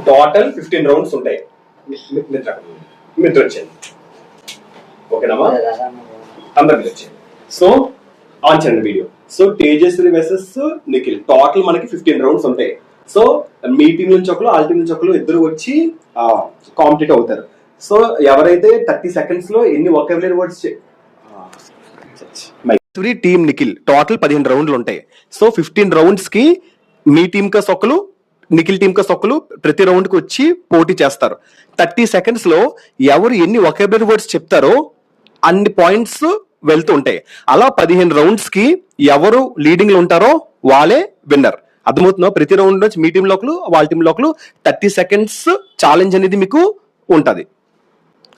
Total 15 rounds ఉంటాయి. మిత్ర వచ్చేది ఓకేనమ్మా, అందరు వచ్చేది. సో ఆన్ చేయండి video. So Tejaswi versus Nikhil total మనకి 15 రౌండ్స్ ఉంటాయి. సో మీ టీం నుంచి ఒకరు, వాళ్ళ టీం నుంచి ఒకరు ఇద్దరు వచ్చి కాంపిటేట్ అవుతారు. సో ఎవరైతే 30 seconds లో ఎన్ని vocabulary words team Nikhil total 15 రౌండ్లు ఉంటాయి. సో 15 రౌండ్స్ కి మీ టీం కా సొక్కలు, నిఖిల్ టీం కా సొక్కలు ప్రతి రౌండ్ కి వచ్చి పోటీ చేస్తారు. 30 seconds లో ఎవరు ఎన్ని వొకాబులరీ వర్డ్స్ చెప్తారో అన్ని పాయింట్స్ వెళ్తూ ఉంటాయి. అలా 15 రౌండ్స్ కి ఎవరు లీడింగ్ లో ఉంటారో వాళ్ళే విన్నర్. అర్థమవుతుందో? ప్రతి రౌండ్ నుంచి మీ టీం లోకలు, వాళ్ళ టీం లోకలు 30 seconds ఛాలెంజ్ అనేది మీకు ఉంటది.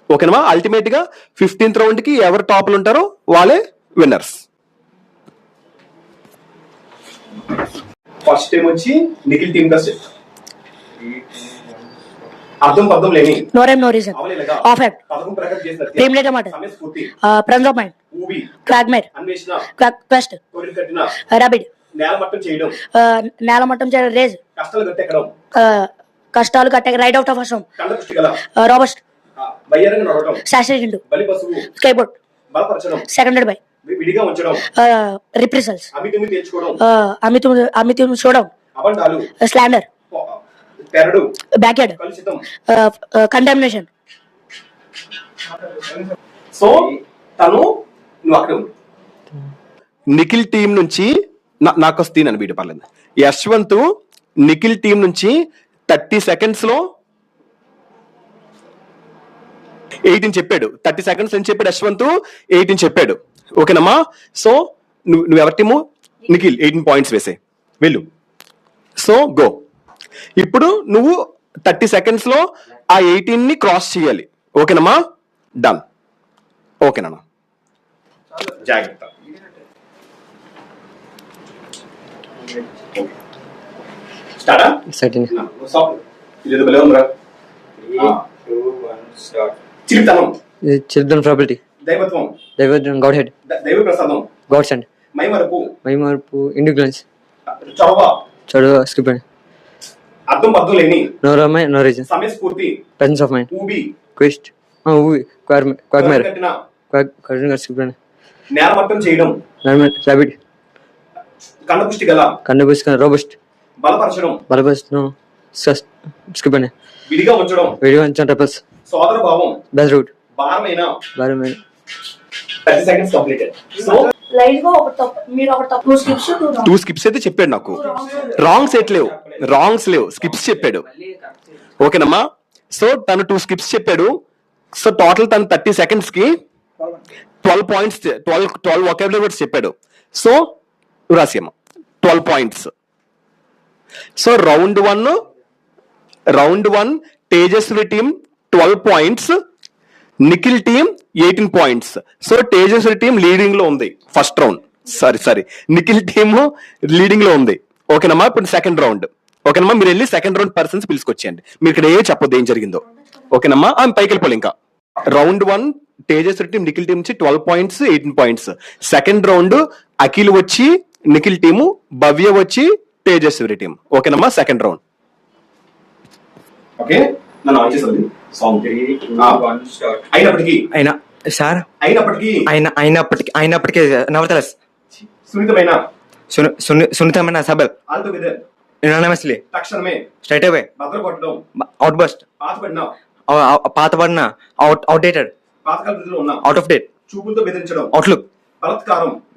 ఓకేనా? అల్టిమేట్ గా 15th రౌండ్ కి ఎవరు టాప్ లో ఉంటారో వాళ్ళే విన్నర్స్. ఫస్ట్ టైం వచ్చి నిఖిల్ టీం కా సెట్. అర్థం పర్థం లేని no rhyme no reason off head పదకం ప్రకటన చేసిన టీమ్ లీడర్ మాట సమయస్ఫూర్తి ప్రెజెన్స్ ఆఫ్ మైండ్ ఊబి క్రాగ్మేర్ అన్వేషణ క్వెస్ట్ కోరిక కట్టిన రాబిడ్ నేలమట్టం చేయడం నేలమట్టం చేయడం రేజ్ కష్టాలు గట్టెక్కడం కష్టాలు కట్టే రైడ్ అవుట్ ఆఫ్ అసం కండపుష్టి గల రాబస్ట్ బయ్యరంగా నడవడం శాస్త్రీయుడు బలి పశువు స్కైబోర్డ్ బలపరచడం సెకండెడ్ బై విడిగా ఉంచడం రిప్రిసల్స్ అమితిమి తేల్చుకోవడం అమితం చూడడం అబండాలు స్లాండర్ పెరడు బ్యాక్యార్డ్ కలుషితం కంటామినేషన్. సో తను నువ్వు అక్కడ నిఖిల్ టీం నుంచి నాకు వస్తాను వీడియో పర్లేదు. యశ్వంత్ నిఖిల్ టీం నుంచి 30 seconds లో 18 చెప్పాడు. 30 seconds అని చెప్పాడు యశ్వంత్, 18 చెప్పాడు. ఓకేనమ్మా? సో నువ్వు ఎవరి టీము? నిఖిల్ 18 points వేసే వెళ్ళు. So go. ఇప్పుడు నువ్వు 30 seconds లో ఆ 18 ని క్రాస్ చేయాలి. ఓకేనమ్మా? డన్. ఓకేనా? జాగ్రత్త. స్టార్టా? చిల్డ్రన్ ప్రాపర్టీ దైవత్వం దైవత్వం గాడ్ హెడ్ దైవ ప్రసాదం గాడ్ సెండ్ మైమరపు ఇండిగ్లెన్స్ చొరవ స్కిప్ అర్థం పర్థం లేని నో రమై నో రీజన్ సమయస్ఫూర్తి ప్రెజెన్స్ ఆఫ్ మైండ్ ఊబి క్వెస్ట్ ఊబి క్వాగ్మేర్ కట్టిన స్కిప్ నేలమట్టం చేయడం రాబిడ్ కండపుష్టి గల రోబస్ట్ బలపరచడం స్కిప్ విడిగా ఉంచడం టెపల్స్ సోదర భావం బెస్ట్ రూట్ భారమైన 30 seconds కంప్లీటెడ్. సో లైవ్ గా ఒక తప్పు మీరు ఒక తప్పు టూ స్కిప్స్ అయితే చెప్పాడు. నాకు రాంగ్స్ లేవు, స్కిప్స్ చెప్పాడు. ఓకేనమ్మా? సో తను 2 స్కిప్స్ చెప్పాడు. సో టోటల్ తను 30 seconds కి 12 points 12 వొకాబులరీ వర్డ్స్ చెప్పాడు. సో రాసియమ్మ 12 points. So round one Tejaswi team 12 points, Nikhil team 18 points. So Tejaswi team leading లో ఉంది first round. Sorry Nikhil team leading లో ఉంది. ఓకేనమ్మా? ఇప్పుడు సెకండ్ రౌండ్. ఓకేనమ్మా? మీరు వెళ్ళి సెకండ్ రౌండ్ పర్సన్స్ పిలుచుకొచ్చేయండి. మీరు ఇక్కడ చెప్పొద్దు ఏం జరిగిందో. ఓకేనమ్మా? ఆమె పైకి వెళ్ళిపోవాలి. ఇంకా round 1 Tejaswi team Nikhil team నుంచి 12 points 18 points. Second round Akhil వచ్చి నిఖిల్ టీము, భవ్య వచ్చి తేజస్వి టీం. ఓకేనమ్మా? Second round. ఓకే నన్ను ఆన్ చేసాలి సాంగ్ అయినప్పటికీ నవతలస్ సున్నితమైన సబల్ యునానిమస్లీ తక్షణమే స్ట్రైట్ అవే భద్రపడడం అవుట్ బస్ట్ పాతబడిన అవుట్డేటెడ్ పాతకాలంలో ఉన్న అవుట్ ఆఫ్ డేట్ చూపులతో బెదిరించడం అవుట్లుక్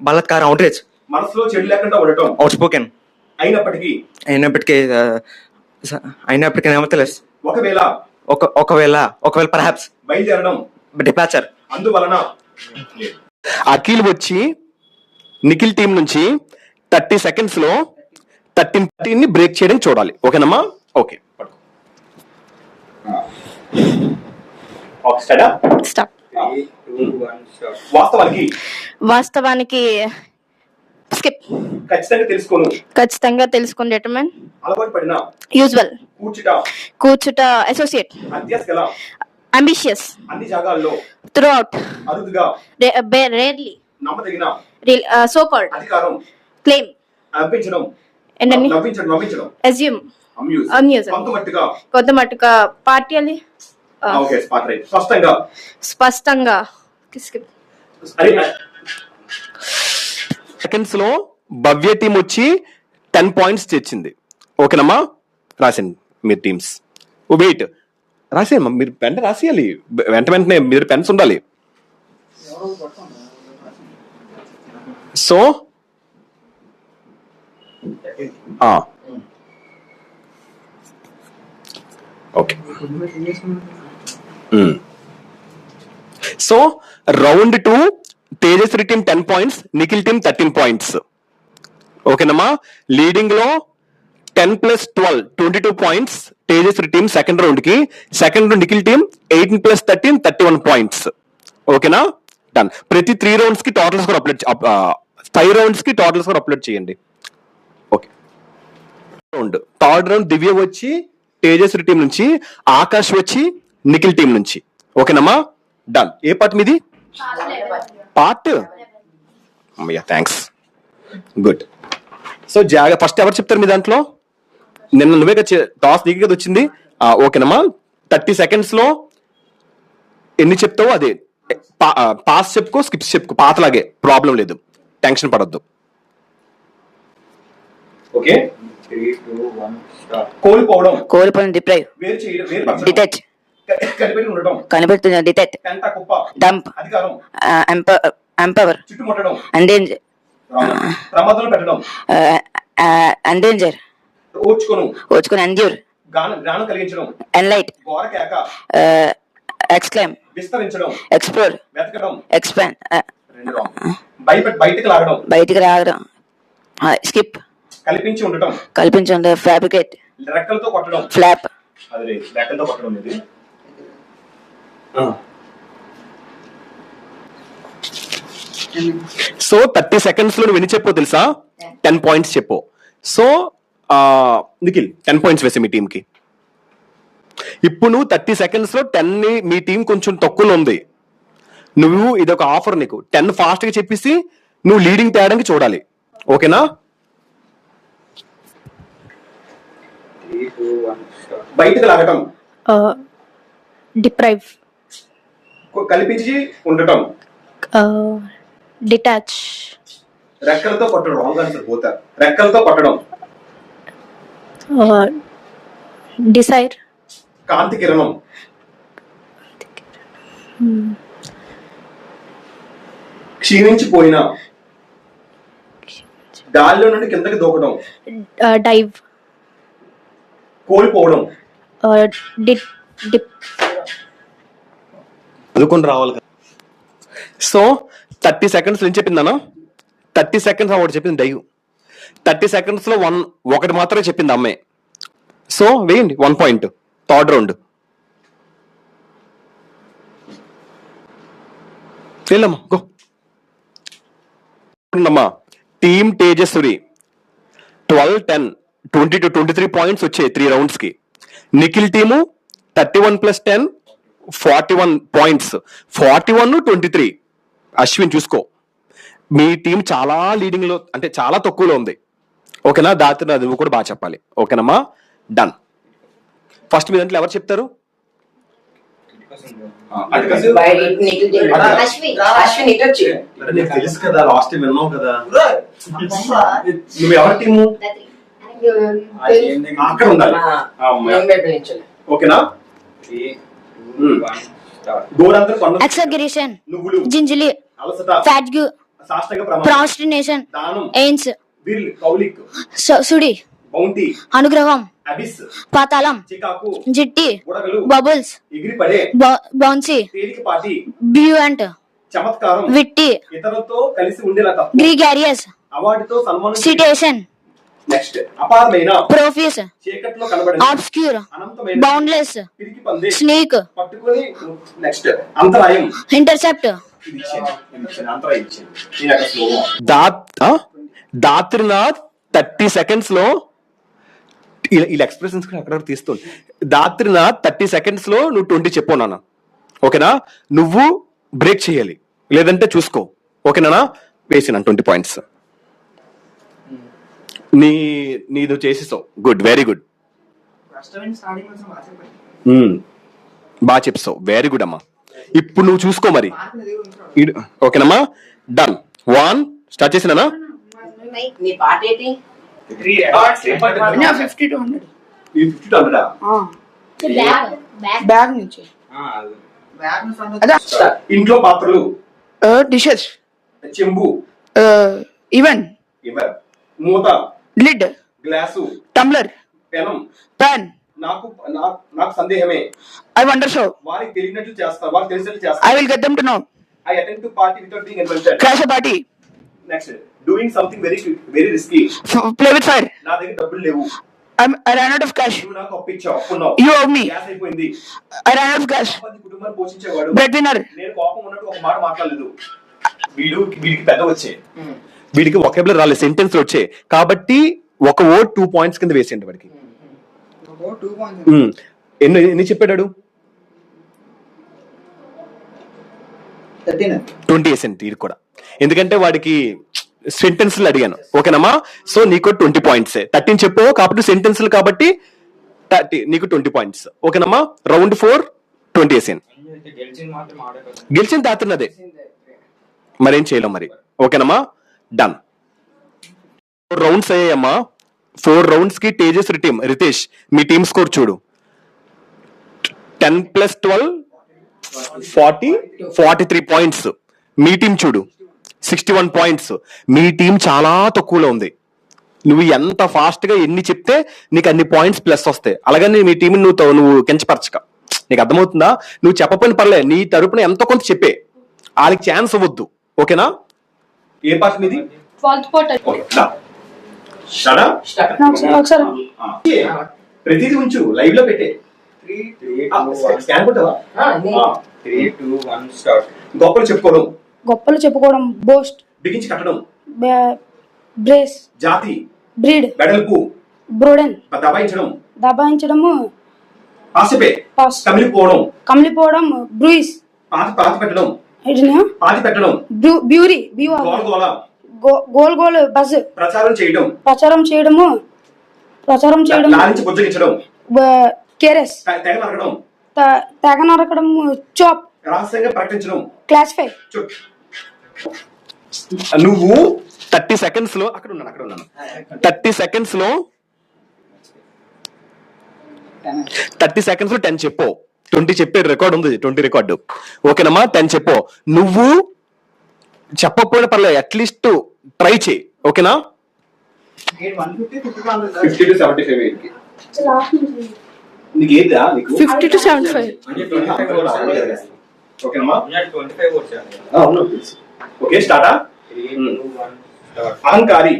బలత్కారం అవుట్రీచ్ మనసులో చెడు లేకుండా ఉండటం అవుట్ స్పోకెన్ అయినప్పటికీ నవతలస్ ఒకవేళ పర్హాప్స్ బయలుదేరడం డిపాచర్ అందువలన అఖిల్ వచ్చి నిఖిల్ టీం నుంచి 30 seconds లో 13 ని బ్రేక్ చేయడం చూడాలి. ఓకేనమ్మా? ఓకే వాస్తవానికి స్కిప్ ఖచ్చితంగా తెలుసుకుని డెటర్మైన్ యూజువల్ కూర్చుట అసోసియేట్ అంబిషియస్ అన్ని జాగాల్లో త్రూ అవుట్ అరుదుగా రేర్లీ నమ్మదగిన సో కాల్డ్ అధికారం క్లెయిమ్ అర్పించడం ఏంటండి నవ్వించడం అజ్యూమ్ అమ్యూజ్ కొంత మట్టుగా పార్టియల్లీ స్పష్టంగా సెకండ్స్ లో భవ్య టీం వచ్చి 10 పాయింట్స్ తెచ్చింది. ఓకేనమ్మా, రాసింది మీరు టీమ్స్. వెయిట్ రాసేయమ్మా, మీరు పెన్ రాసేయాలి వెంటనే, మీరు పెన్స్ ఉండాలి. So okay, so round 2 Tejashri team 10 points, Nikhil team 13 points. ఓకేనమ్మా, లీడింగ్ లో 10 + 12 22 points Tejashri team second round కి. Second Nikhil team 18 + 13 31 points. ఓకేనా, డన్. ప్రతి 3 రౌండ్స్ కి టోటల్ స్కోర్ అప్లోడ్, 5 రౌండ్స్ కి టోటల్ స్కోర్ అప్లోడ్ చేయండి. ఓకే, థర్డ్ రౌండ్ దివ్య వచ్చి తేజశ్రీ టీం నుంచి, ఆకాష్ వచ్చి నిఖిల్ టీం నుంచి. ఓకేనమ్మా, డన్. ఏ పార్ట్ మీది? Part. Thanks, good. So first ఎవరు చెప్తారు మీ దాంట్లో? నిన్న నువ్వే టాస్ నీకు కదా వచ్చింది. ఓకేనమ్మా, 30 seconds లో ఎన్ని చెప్తావో అదే, పాస్ చెప్పుకో, స్కిప్స్ చెప్పుకో, పాతలాగే, ప్రాబ్లం లేదు, టెన్షన్ పడద్దు. Okay, 3, 2, 1 start. కోల్పోవడం డిప్రైవ్, డిటెచ్, కనిపెడుతుంది, detect, dump, empower, endanger, endanger, ఓచుకొని, endure, enlight, exclaim, explore, expand, బయటికి రావడం, స్కిప్, కల్పించి ఉండటం, ఫ్యాబ్రికేట్, ఫ్లాప్. సో 30 seconds లో నువ్వు ఎన్ని చెప్పో తెలుసా? 10 పాయింట్స్ చెప్పు. సో నిఖిల్ 10 పాయింట్స్ వేసే మీ టీం కి. ఇప్పుడు నువ్వు 30 seconds లో 10 ని మీ టీం కొంచెం తక్కువలో ఉంది. నువ్వు ఇదొక ఆఫర్, నీకు 10 ఫాస్ట్ గా చెప్పేసి నువ్వు లీడింగ్ తేయడానికి చూడాలి. ఓకేనా, బయటకు లాగటం, డిప్రైవ్, కల్పించి ఉండటం, డిటాచ్, రెక్కలతో కొట్టడం, రాంగ్ ఆన్సర్ పోతారు. రెక్కలతో కొట్టడం, డిసైర్, కాంతి కిరణం, క్షీణించిపోయిన, గాలిలో నుండి కిందకి దూకడం, డైవ్, కోల్పోవడం, చదువుకొని రావాలి కదా. సో 30 seconds ఏం చెప్పిందన్నా? 30 seconds ఒకటి చెప్పింది డైవ్. 30 seconds లో ఒకటి మాత్రమే చెప్పింది అమ్మాయి. సో వేయండి 1 point. థర్డ్ రౌండ్ వెళ్ళమ్మా, go. Team Tejaswi 12, 10, 20 to 23 points వచ్చాయి 3 rounds కి. Nikhil team 31 + 10 41 points, 41, 23. అశ్విన్ చూసుకో, మీ టీం చాలా లీడింగ్ లో, అంటే చాలా తక్కువలో ఉంది. ఓకేనా, దాత్రి అది కూడా బాగా చెప్పాలి. ఓకేనమ్మా, డన్. ఫస్ట్ మీ దాంట్లో ఎవరు చెప్తారు? తెలుసు కదా, లాస్ట్ టైం విన్నావు కదా. నువ్వు ఎవరి టీము? అక్కడ ఉండాలి. ఓకేనా, ఎక్సగరేషన్, జింజిలి, ఫ్యాట్గ్యూ, ప్రాస్టినేషన్, ఎయిన్స్, సుడి, అనుగ్రహం, పాతాళం, జిట్టి, bubbles, bouncy, buoyant, witty, gregarious, citation, profuse, obscure, boundless, snake, intercept. Dhatrinath 30 seconds లో ఇలా ఎక్స్ప్రెషన్స్ కూడా అక్కడ తీస్తుంది. దాత్రినాథ్ 30 seconds లో నువ్వు 20 చెప్పు నాన్న. ఓకేనా, నువ్వు బ్రేక్ చేయాలి, లేదంటే చూసుకో. ఓకేనా, వేసినా 20 పాయింట్స్. నీది చేసేసావు, గుడ్, వెరీ గుడ్. బాగా చెప్పావు, వెరీ గుడ్ అమ్మా. ఇప్పుడు నువ్వు చూసుకో మరి. ఓకేనమ్మా, డన్. 1 స్టార్ట్ చేసినానా? నీ పాట ఏంటి? 50 to 100 బ్యాగ్ నుంచి ఇంట్లో పాత్రలు, డిషెస్, చెంబు, ఈవెన్, మూత, లిడ్, గ్లాసు, టంబ్లర్, పెనం. పెన్. నాకు సందేహమే. I wonder so. వారికి తెలియనట్లు చేస్తారు, వారికి తెలిసినట్లు చేస్తారు. I will get them to know. I attend to party without being invited. Crash a party. Next, doing something very risky. Play with fire. నా దగ్గర డబ్బులు లేవు. I ran out of cash. నువ్వు నాకు అప్పు ఇచ్చావు, అప్పున్నావు. You owe me. గ్యాస్ అయిపోయింది. I ran out of cash. కుటుంబాన్ని పోషించేవాడు. Breadwinner. నేను కోపం ఉన్నట్టు ఒక మాట మాట్లాడలేదు. వీడికి పెద్ద వచ్చే, వీడికి ఒకేబులరీ రాలేదు, సెంటెన్స్ వచ్చే. కాబట్టి ఒక వర్డ్ 2 పాయింట్స్ కింద వేసేయండి వాడికి. ఎన్ని చెప్పాడు? 20 వేసేయండి వీడికి కూడా, ఎందుకంటే వాడికి సెంటెన్స్ అడిగాను. ఓకేనమ్మా, సో నీకు 20 పాయింట్స్. 13 చెప్పు కాబట్టి సెంటెన్స్ కాబట్టి 30, నీకు 20 పాయింట్స్. ఓకేనమ్మా, రౌండ్ 4 20 వేసాను. గెలిచిన తాతున్నదే, మరేం చేయలేం మరి. ఓకేనమ్మా, డన్. 4 రౌండ్స్ అయ్యాయమ్మా. 4 రౌండ్స్ కి తేజస్ టీమ్, రితేష్ మీ టీమ్ స్కోర్ చూడు. 10 + 12 43 పాయింట్స్. మీ టీం చూడు 61 పాయింట్స్. మీ టీం చాలా తక్కువలో ఉంది. నువ్వు ఎంత ఫాస్ట్ గా ఎన్ని చెప్తే నీకు అన్ని పాయింట్స్ ప్లస్ వస్తాయి. అలాగని మీ టీం నువ్వు కించపరచక. నీకు అర్థమవుతుందా? నువ్వు చెప్పపోయిన పర్లే, నీ తరపున ఎంతో కొంత చెప్పే, వాళ్ళకి ఛాన్స్ ఇవ్వద్దు. ఓకేనా? ఏ పార్ట్ మీది? ప్రతిదీ ఉంచు, లైవ్ లో పెట్టే. గొప్పలు చెప్పుకోవడం, గొప్పలు చెప్పుకోవడం, బోస్ట్, బిగించి కట్టడం, బ్రేస్, జాతి, బ్రీడ్, వెడల్పు, బ్రోడెన్, దబాయించడము, ఆశపే, కమిలిపోవడం, కమిలిపోవడం, బ్రూయిస్, పాతి పెట్టడం, బ్యూరీ, గోల్ గోల్, బజ్, ప్రచారం చేయడము, కేరెస్, తెగ నరకడం, చాప్, రహస్యంగా ప్రకటించడం, క్లాసిఫై. నువ్వు 30 సెకండ్స్ లో అక్కడ ఉన్నాను 30 సెకండ్స్ లో 10 చెప్పు. 20 చెప్పే రికార్డ్ ఉంది, 20 రికార్డు. ఓకేనమ్మా, 10 చెప్పు. నువ్వు చెప్పకపోయినా పర్లేదు, అట్లీస్ట్ ట్రై చేయి. ఓకేనా? 50 to 75. నీకు ఏదా? 50 to 75. ఓకేనమ్మా, అవును. ఓకే, స్టార్టా? అహంకారి,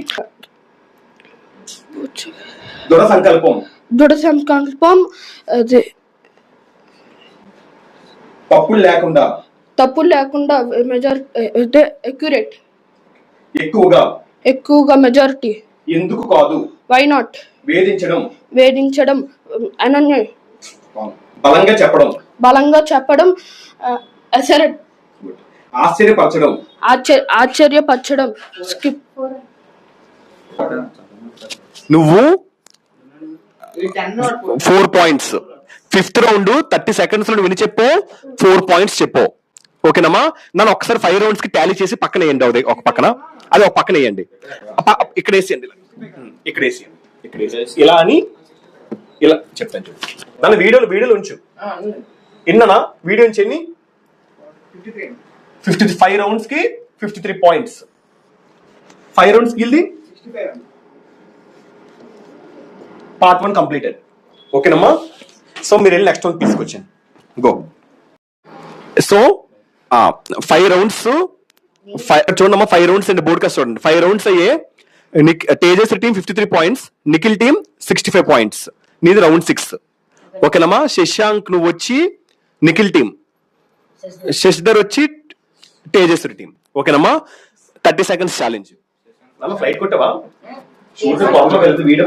దృఢ సంకల్పం, తప్పులు లేకుండా, మెజారిటీ, అక్యురేట్, ఎక్కువగా, మెజారిటీ, ఎందుకు కాదు, వై నాట్, వేధించడం, అనన్య, బలంగా చెప్పడం, అసెరట్, ఆశ్చర్యపరచడం, స్కిప్. నువ్వు 4 పాయింట్స్. 5th రౌండ్ 30 సెకండ్స్ లో విని చెప్పు, 4 పాయింట్స్ చెప్పు. ఓకేనమ్మా, నన్ను ఒకసారి 5 రౌండ్స్ కి టాలీ చేసి పక్కన వేయండి. అది ఒక పక్కన, అది ఒక పక్కన వేయండి. ఇక్కడ వేసేయండి, ఇక్కడ వేసేయండి, ఇలా అని ఇలా చెప్తాను చూడు. నన్ను వీడియోలు ఉంచు. ఇన్ననా వీడియో నుంచి ఎన్ని? 55 రౌండ్స్ కి 53 పాయింట్స్. 5 రౌండ్స్ కి వెళ్ళి పార్ట్ 1 కంప్లీటెడ్. ఓకేనమ్మా, సో మీరు వెళ్ళి నెక్స్ట్ రౌండ్ తీసుకొచ్చాను. గో. సో 5 రౌండ్స్ చూడమ్మా, 5 రౌండ్స్ అండి. బోర్డ్ కాస్ట్ చూడండి. 5 రౌండ్స్ అయ్యే. Tejas team 53 points, Nikhil team 65 points. నీది రౌండ్ 6. ఓకేనమ్మా, శశాంక్ నువ్వు వచ్చి నిఖిల్ టీమ్, శశిధర్ వచ్చి తేజస్వి టీమ్. ఓకేనమ్మా, 30 సెకండ్స్ ఛాలెంజ్. ఫ్లైట్ కొట్టవా? వీడియో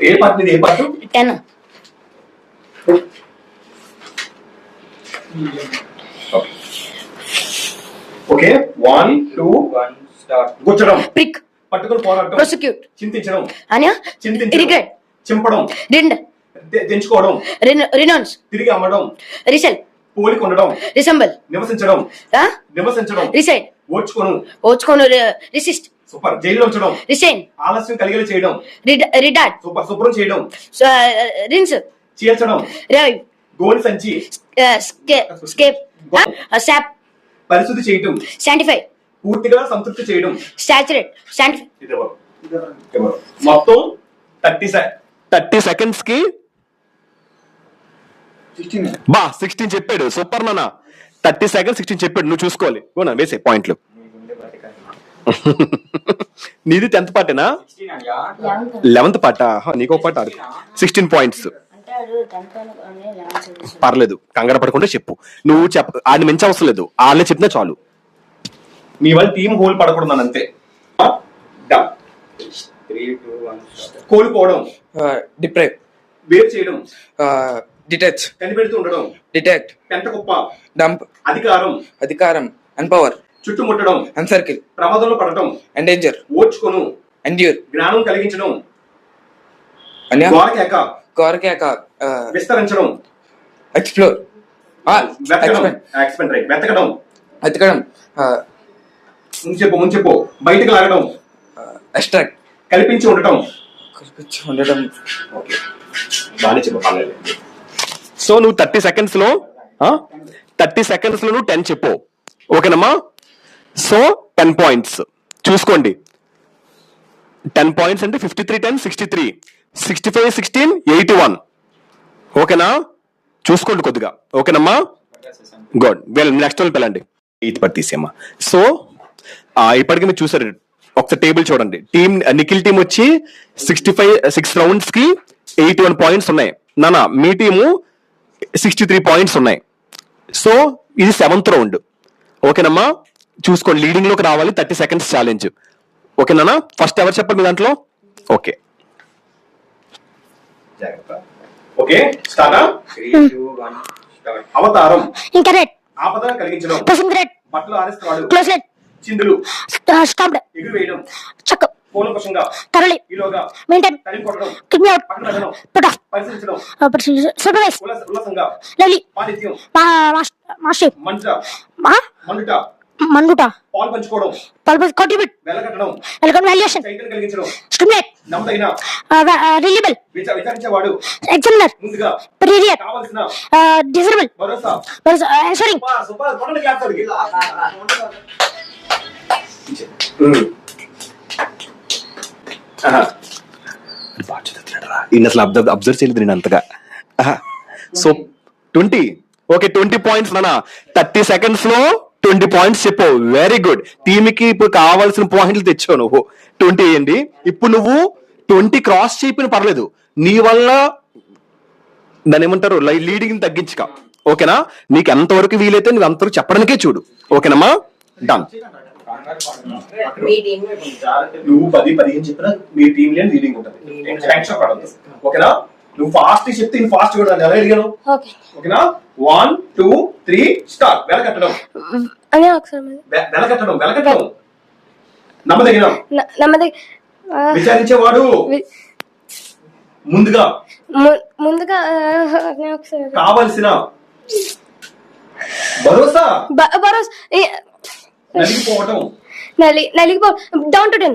ఏ పార్ట్ మీద? ఏ పార్ట్? 10. ఓకే, 1 2 గుచ్చడం, ప్రిక్, పట్టుకుని పోరాటం, prosecute, చింతించడం, anya, చింతించడం, regret, చింపడం, rind, తెంచుకోవడం, renounce, తిరిగి అమ్మడం, resell, పోలిక ఉండడం, resemble, నివసించడం, huh? నివసించడం, reside, ఓర్చుకోను, ఓచుకోను, resist, సూపర్, జైల్లో ఉంచడం, resign, ఆలస్యం కలిగేలా చేయడం, redart, సూపర్, శుభ్రం చేయడం, rinse, చీల్చడం, revive, గోని సంచి, scape, sap, పరిశుద్ధి చేయడం, sanctify, పూర్తిగా సంతృప్తి చేయడం. saturate, sanctify. ఇదెవరు? మొత్తం 30 సెకండ్స్ కి 16 చెప్పాడు. సూపర్ నాన్న. 30 సెకండ్స్ 16 చెప్పాడు. నువ్వు చూసుకోవాలి. ఓనా వేసే పాయింట్లు. నీది 10th పార్టేనా? 11th పాట. నీకో పాట 16 పాయింట్స్. పర్లేదు, కంగారు పడకుండా చెప్పు. నువ్వు ఆయన మించి అవసరం లేదు, వాళ్ళే చెప్పినా చాలు. మీ వాళ్ళ టీం హోల్ పడకూడదు అంతే. కోల్పోవడం, డిప్రైవ్, వేరు చేయడం, డిటాచ్, కనిపెడుతూ ఉండడం, డిటెక్ట్, పెంట కుప్ప, డంప్, అధికారం, అధికారం, అన్పవర్, చుట్టుముట్టడం, అన్సర్కిల్, ప్రమాదంలో పడటం, ఎండేంజర్, ఓర్చుకొను, ఎండ్యూర్, జ్ఞానం కలిగించడం, అన్య, గోరకేక, కోరకేక, విస్తరించడం, ఎక్స్ప్లోర్, వెతకడం, వెతకడం, ముంచెప్పు, బయటకు లాగడం, ఎక్స్ట్రాక్ట్, కల్పించి ఉండటం. ఉండడం. బాగానే చెప్పు. సో నువ్వు 30 సెకండ్స్ లో నువ్వు 10 చెప్పు. ఓకేనమ్మా? సో 10 పాయింట్స్ చూసుకోండి. 10 పాయింట్స్ అంటే 53 10 63 65 16 81. ఓకేనా? చూసుకోండి కొద్దిగా. ఓకేనమ్మా? గుడ్. వెల్, నెక్స్ట్ వాళ్ళు పిల్లండి. 8th part తీసేమ్మా. సో ఇప్పటికీ మీరు చూసారు. ఒకసారి టేబుల్ చూడండి. నిఖిల్ టీం వచ్చి 6 రౌండ్స్ కి 81 పాయింట్స్ ఉన్నాయి. నానా మీ టీము 63 పాయింట్స్ ఉన్నాయి. సో ఇది 7th రౌండ్. ఓకేనమ్మా? చూసుకోండి, లీడింగ్ లోకి రావాలి. 30 సెకండ్స్ ఛాలెంజ్. ఓకేనా? ఫస్ట్ ఎవరు చెప్పండి మీ దాంట్లో? ఓకే, ఓకే, అవతారం, Incorrect, ఆపద కలిగించడం, pressing threat, బట్టలు ఆరేస్తాడు, closelet, చిందులు, stopped, ఎగురువేయడం, chuck, పూలపక్షంగా, thoroughly, ఈలోగా, maintain, తరిమి కొట్టడం, kick me out, పక్కన పెట్టడం, put off, పరిశీలించడం, supervise, ఉల్లాసంగా, lovely, పాండిత్యం, master, మండుట, manduta, పాలు పంచుకోవడం, purpose, contribute, వెలకట్టడం, valuation, చైతన్యం కలిగించడం, stimulate, నమ్మదగిన, reliable, విచారించేవాడు, examiner, ముందుగా period, కావలసిన, desirable, భరోసా. answering, అసలు అబ్జర్వ్ చేయలేదు నేను అంతగా. సో 20. ఓకే, 20 పాయింట్స్ నానా. 30 సెకండ్స్ లో 20 పాయింట్స్ చెప్పు. Very good. టీమ్ కి ఇప్పుడు కావాల్సిన పాయింట్లు తెచ్చావు నువ్వు. 20 వేయండి. ఇప్పుడు నువ్వు 20 క్రాస్ చేయకపోయినా పర్లేదు, నీ వల్ల దాని ఏమంటారు లీడింగ్ తగ్గించక. ఓకేనా? నీకు ఎంతవరకు వీలైతే నువ్వు అంతవరకు చెప్పడానికే చూడు. ఓకేనమ్మా? డన్. నువ్వు 10-15 చెప్పినా మీ టీం లేని లీడింగ్ ఉంటుంది. టెన్షన్ పడద్దు. ఓకేనా? నువ్వు ఫాస్ట్ చెప్తే నేను ఫాస్ట్ కూడా ఎలా అడిగాను. okay, ఓకేనా? 1 2 3 స్టార్ట్. వెలకట్టడం, వెలకట్టడం, నమ్మదగిన, విచారించేవాడు, ముందుగా, కావలసిన, భరోసా, నలిగిపోవటం, down to 10,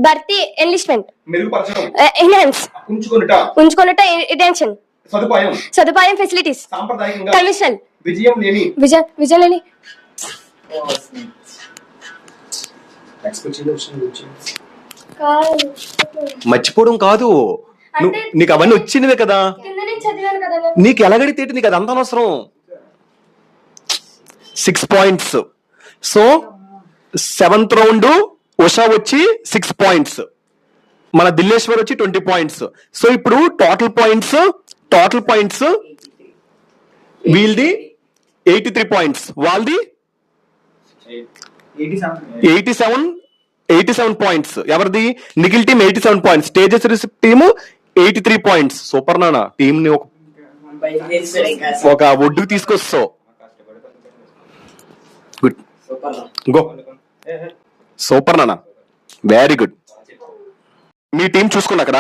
భర్తీ, enlistment, మెరుగుపరచడం, enhance, ఉంచుకొనుట, attention, సదుపాయం, facilities, సాంప్రదాయకంగా, conventional, విజయం లేని, విజయం లేని, మర్చిపోవడం కాదు. నీకు అవన్నీ వచ్చినవే కదా. నీకు ఎలాగడితే నీకు అది అంత అవసరం. 6 points. So 7th round Usha వచ్చి 6 పాయింట్స్, మన దిల్లేశ్వర్ వచ్చి 20 పాయింట్స్. సో ఇప్పుడు టోటల్ పాయింట్స్ వీళ్ళది 83 పాయింట్స్, వాళ్ళది 87 పాయింట్స్. ఎవరిది? Nikhil team 87 points, Tejas team 83 points. Super నాన్న. టీమ్ ని ఒక ఒడ్డుకు తీసుకొస్తావు. Good, go. సూపర్ నాన్న. Very good. మీ టీం చూసుకోండి అక్కడ.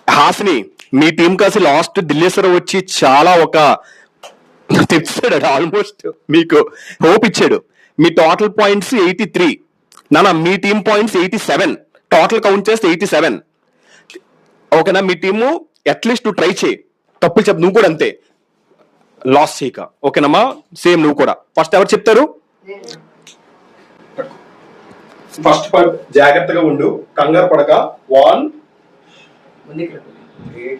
హాసిని, మీ టీం కాసి లాస్ట్ దిల్లేశ్వరం వచ్చి చాలా ఒక తెచ్చాడు, ఆల్మోస్ట్ మీకు హోప్ ఇచ్చాడు. మీ టోటల్ పాయింట్స్ 83. నానా మీ టీం పాయింట్స్ 87. టోటల్ కౌంట్ చేస్తే 87. ఓకేనా? మీ టీము అట్లీస్ట్ నువ్వు ట్రై చేయి, తప్పులు చెప్పు. నువ్వు కూడా అంతే, లాస్ చేయక. ఓకేనమ్మా? సేమ్ నువ్వు కూడా. ఫస్ట్ ఎవరు చెప్తారు? ఫస్ట్ పార్ట్ జాగ్రత్తగా ఉండు, కంగారు పడక. 1 3,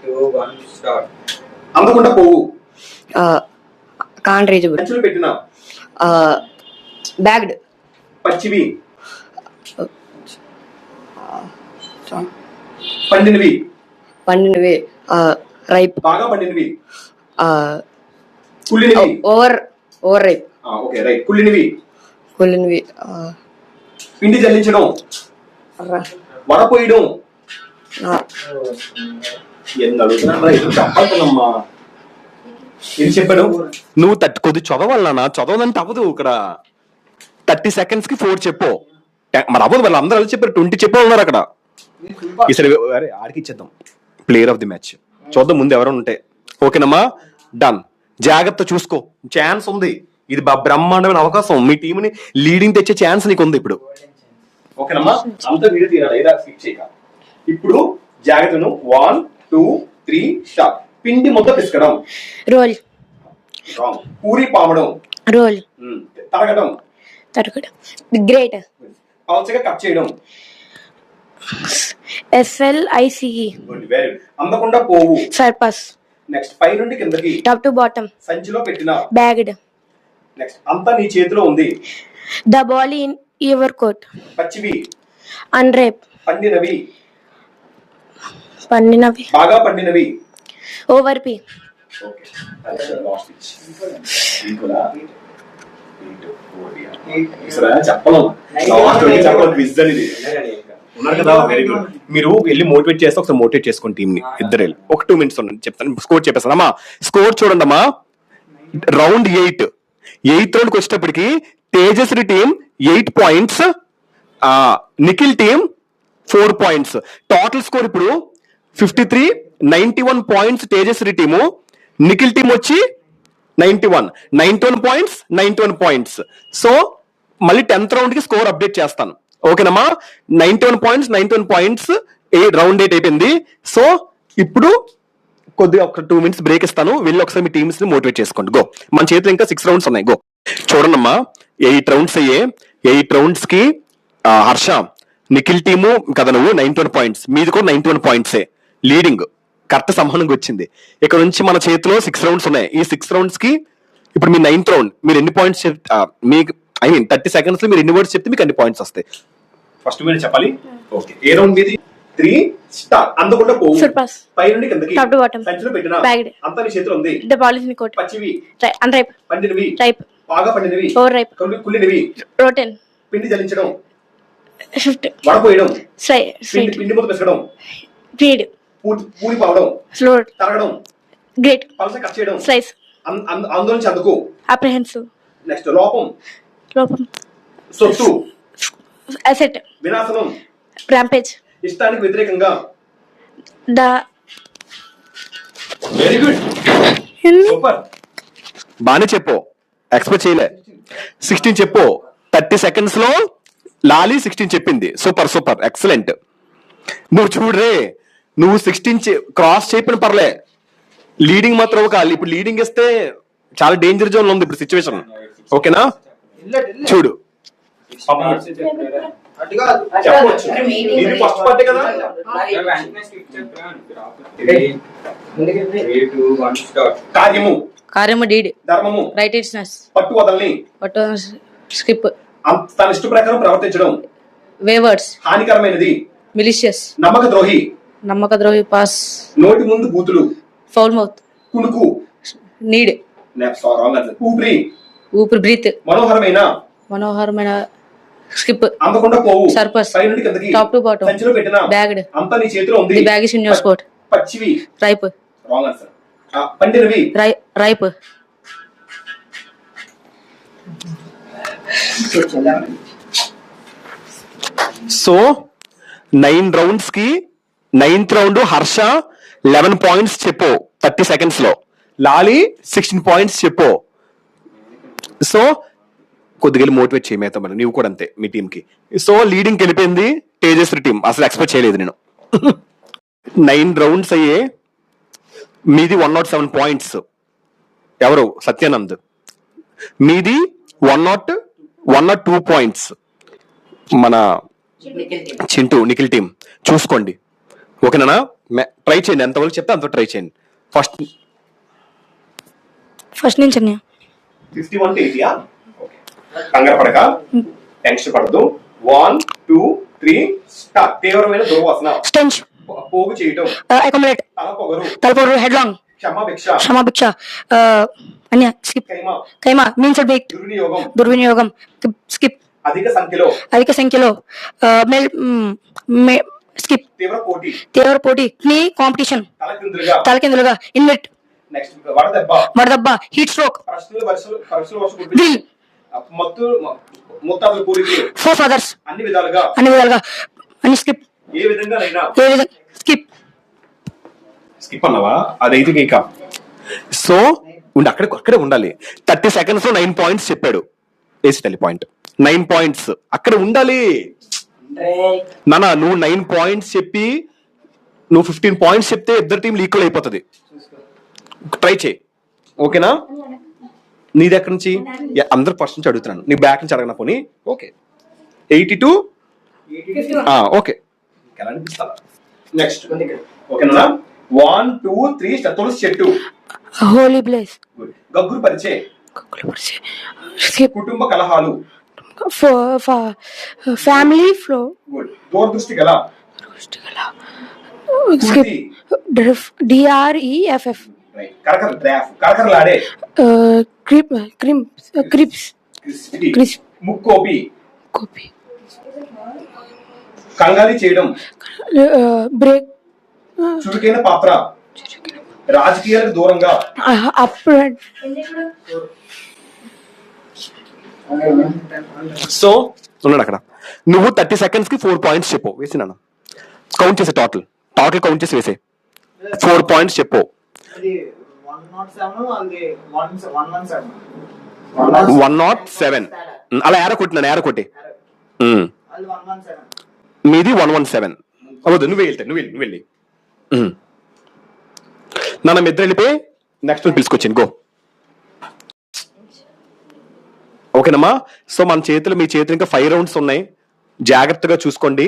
2, 1 స్టార్ట్. అందకుండా పోవు. Can't reachable. ఖర్చులు పెట్టినా. బ్యాగ్డ్. పచ్చివి. పండినవి. పండినవి. రైప్. బాగా పండినవి. కుళ్ళినవి. Over ripe. Okay right. కుళ్ళినవి. కుళ్ళినవి. పిండి జల్లించడం. వడపోయడం. చెప్పాలమ్మా ఏం చెప్పాడు? నువ్వు కొద్ది చదవాలన్నా, చదవదంటే అవ్వదు. ఇక్కడ 30 seconds కి 4 చెప్పు. మరి అవ్వదు. వాళ్ళు అందరూ అలా చెప్పారు, 20 చెప్పాలన్నారు అక్కడ. ఈసారి ఆడికి ఇచ్చేద్దాం ప్లేయర్ ఆఫ్ ది మ్యాచ్. చూద్దాం ముందు ఎవరైనా ఉంటే. ఓకేనమ్మా? డన్. జాగ్రత్త చూసుకో, ఛాన్స్ ఉంది. ఇది బ్రహ్మాండమైన అవకాశం. మీ టీంని లీడింగ్ తెచ్చే ఛాన్స్ నీకు ఉంది ఇప్పుడు. ఓకేనమ్మా? అంత వీడియో తీయాలి, ఏదా స్కిప్ చేయక. ఇప్పుడు జాగ్రత్తను. 1, 2, 3 స్టార్ట్. పిండి మొత్తం పిసకడం. రోల్. పూరి పామడం. రోల్. తరగడం. గ్రేట్. పల్చగా కట్ చేయడం. SLICE. Very good. అందకుండా పోవు. సర్పస్. నెక్స్ట్ పై నుండి కిందకి. Top to bottom. సంచిలో పెట్టిన. బ్యాగ్డ్. నెక్స్ట్ అంతా నీ చేతిలో ఉంది. The ball in your court. పచ్చివి. అన్రేప్. పండినవి. పండినవి. బాగా పండినవి. Over P. ఉన్నారు కదా, వెరీ గుడ్. మీరు వెళ్ళి మోటివేట్ చేస్తే ఒకసారి మోటివేట్ చేసుకోండి టీమ్ ని. ఇద్దరు వెళ్ళి ఒక 2 minutes ఉండండి, చెప్తాను. స్కోర్ చెప్పేస్తాను అమ్మా. స్కోర్ చూడండి అమ్మా. రౌండ్ 8 రౌండ్కి వచ్చేటప్పటికి Tejaswi team 8 points, Nikhil team 4 points. Total score ఇప్పుడు 53, 91 points Tejaswi team. Nikhil team వచ్చి 91 points, 91 points. సో మళ్ళీ 10th round కి స్కోర్ అప్డేట్ చేస్తాను. ఓకేనమ్మా? 91 points రౌండ్ 8 అయిపోయింది. సో ఇప్పుడు కొద్దిగా ఒక 2 minutes బ్రేక్ ఇస్తాను. వెళ్ళి ఒకసారి మీ టీమ్స్ ని మోటివేట్ చేసుకోండి. గో. మన చేతిలో ఇంకా 6 rounds ఉన్నాయి. గో. చూడండమ్మా, 8 rounds అయ్యే. 8 rounds కి హర్ష, నిఖిల్ టీము కదా నువ్వు 91 points, మీది కూడా 91 points లీడింగ్. కరెక్ట్ సమానంగా వచ్చింది. ఇక్కడ నుంచి మన చేతిలో 6 rounds ఉన్నాయి. ఈ 6 rounds కి ఇప్పుడు మీ 9th round మీరు ఎన్ని పాయింట్స్ మీకు 30 seconds లో మీరు ఎన్ని వర్డ్స్ చెప్తే మీకు అన్ని పాయింట్స్ వస్తాయి. ఫస్ట్ మీరు చెప్పాలి. ఓకే. ఏ రౌండ్ మీది? 3 స్టార్ట్. అందకుండా పోవు. సర్పస్. పై నుండి కిందకి. Top to bottom. సంచిలో పెట్టిన. బ్యాగ్డ్. అంతా నీ చేతిలో ఉంది. The ball in your court. పచ్చివి. అన్రేప్. పండినవి. రైప్. బాగా పండినవి. Over ripe. కుళ్ళినవి. రోటెన్. పిండి జల్లించడం. షిఫ్ట్. వడపోయడం. స్ట్రైట్. పిండి మొత్తం పిసకడం. ఫీడ్. పూరి పావడం. ఫ్లోర్. తరగడం. గ్రేట్. పల్స కట్ చేయడం. స్లైస్. ఆందోళన చెందుకు. అప్రహెన్సివ్. నెక్స్ట్ లోపం. సొత్తు. అసెట్. వినాశనం. ర్యాంపేజ్. ఇష్టానికి వ్యతిరేకంగా. Very good, super. బానే చెప్పు, ఎక్స్పెక్ట్ చేయలే. 16 చెప్పు. 30 seconds లో లాలి 16 చెప్పింది. Super super, excellent. నువ్వు చూడరే, నువ్వు 16 క్రాస్ చెప్పిన పర్లే, లీడింగ్ మాత్రం ఒక. ఇప్పుడు లీడింగ్ ఇస్తే చాలా డేంజర్ జోన్ లో ఉంది ఇప్పుడు సిచ్యువేషన్. ఓకేనా? చూడు, చెప్పవచ్చు. ఇది ఫస్ట్ పార్టీ కదా. కార్యము. కార్యము డీడ్. ధర్మము. రైటిస్నెస్. పట్టు వదలని. పట్టు స్కిప్. తన ఇష్ట ప్రకారం ప్రవర్తించడం. వేవర్డ్స్. హానికరమైనది. మిలిషియస్. నమ్మక ద్రోహి. నమ్మక ద్రోహి. పాస్. నోటి ముందు బూతులు. Foul mouth. కునుకు. నీడ్. ఊపిరి. ఊపిరి. బ్రీత్. మనోహరమైన. మనోహరమైన. స్కిప్. అందకుండా పోవు. సర్పస్. పై నుండి కిందకి. Top to bottom. సంచిలో పెట్టిన. బ్యాగ్డ్. అంతా నీ చేతిలో ఉంది. The bag is in your court. పచ్చివి. రైప్. Wrong answer. పండినవి. రైప్. సో 9 రౌండ్స్ కి 9th రౌండ్ హర్ష 11 పాయింట్స్ చెప్పు 30 సెకండ్స్ లో, లాలి 16 పాయింట్స్ చెప్పు. సో కొద్దిగా మోటివేట్ చేయమేత మరి నువ్వు కూడా అంతే మీ టీం కి. సో లీడింగ్ వెళ్ళిపోయింది తేజస్వి టీం, అసలు ఎక్స్పెక్ట్ చేయలేదు నేను. 9 రౌండ్స్ అయ్యే, మీది 107 పాయింట్స్. ఎవరు? సత్యానంద్. మీది 102 పాయింట్స్. మన చింటూ నిఖిల్ టీం చూసుకోండి. ఓకేనా? ట్రై చేయండి, ఎంతవరకు చెప్తే అంత ట్రై చేయండి. ఫస్ట్ నుంచి అన్నయ్య. 51 to 80. కంగారు పడక, టెన్షన్ పడదు. 1 2 3 స్టార్ట్. తీవ్రమైన దుర్వాసన, స్టెంచ్, పోగు చేయటం, అకామిడేట్, తలపొగరు, తలపొగరు, హెడ్లాంగ్, క్షమాభిక్ష, క్షమాభిక్ష, అన్నయ్య స్కిప్, కైమా, కైమా మీన్స్ బేక్, దుర్వినియోగం, దుర్వినియోగం, స్కిప్, అధిక సంఖ్యలో, స్కిప్, తీవ్ర పోటీ, తీవ్ర పోటీ, క్నీ కాంపిటీషన్, తలకిందులుగా, ఇన్వెట్, నెక్స్ట్ వడదెబ్బ, వడదెబ్బ, హీట్ స్ట్రోక్, పరస్పర వర్షం, డ్రిల్, ముత్తాతల పూరికి, ఫోర్ ఫాదర్స్, అన్ని విధాలుగా, అన్ని స్కిప్, ఏ విధంగా స్కిప్, స్కిప్ అన్నావా? అదైతే ఇక సో అక్కడే ఉండాలి. 30 సెకండ్స్ లో 9 పాయింట్స్ చెప్పాడు. వేసి తల్లి పాయింట్ 9 పాయింట్స్ అక్కడ ఉండాలి. నానా నువ్వు 9 పాయింట్స్ చెప్పి నువ్వు 15 పాయింట్స్ చెప్తే ఇద్దరు టీంలు ఈక్వల్ అయిపోతుంది. ట్రై చేయి, ఓకేనా? నీది ఎక్కడి నుంచి? అందరు ఫస్ట్ నుంచి అడుగుతున్నాను, నీకు బ్యాక్ నుంచి అడగన పోనీ. ఓకే 82 ఓకే, ఎలా అనిపిస్తా? నెక్స్ట్ ఓకేనా? 1 2 3 తులసి చెట్టు, హోలీ ప్లేస్, గగ్గురు పరిచే, స్కిప్, కుటుంబ కలహాలు, ఫ్యామిలీ ఫ్లో, దూరదృష్టి గల, స్కిప్, DREFF, కరకరలాడే, క్రిప్స్, ముక్కోపి, కాపీ, కంగాలి చేయడం, బ్రేక్, చురుకైన పాత్ర, రాజకీయాలకు దూరంగా, సో ఉన్నాడు అక్కడ. నువ్వు 30 సెకండ్స్ కి 4 పాయింట్స్ చెప్పు. వేసినా కౌంట్ చేసే, టోటల్ కౌంట్ చేసి వేసే 4 పాయింట్స్ చెప్పు. 107 అలా ఏర కొట్టి మీది 117. అవద్దు, నువ్వు వెళ్ళి నాన్న మిద్ర వెళ్ళిపోయి నెక్స్ట్ పిలుచుకొచ్చింది. గో. ఓకేనమ్మా? సో మన చేతులు, మీ చేతులు ఇంకా 5 రౌండ్స్ ఉన్నాయి. జాగ్రత్తగా చూసుకోండి.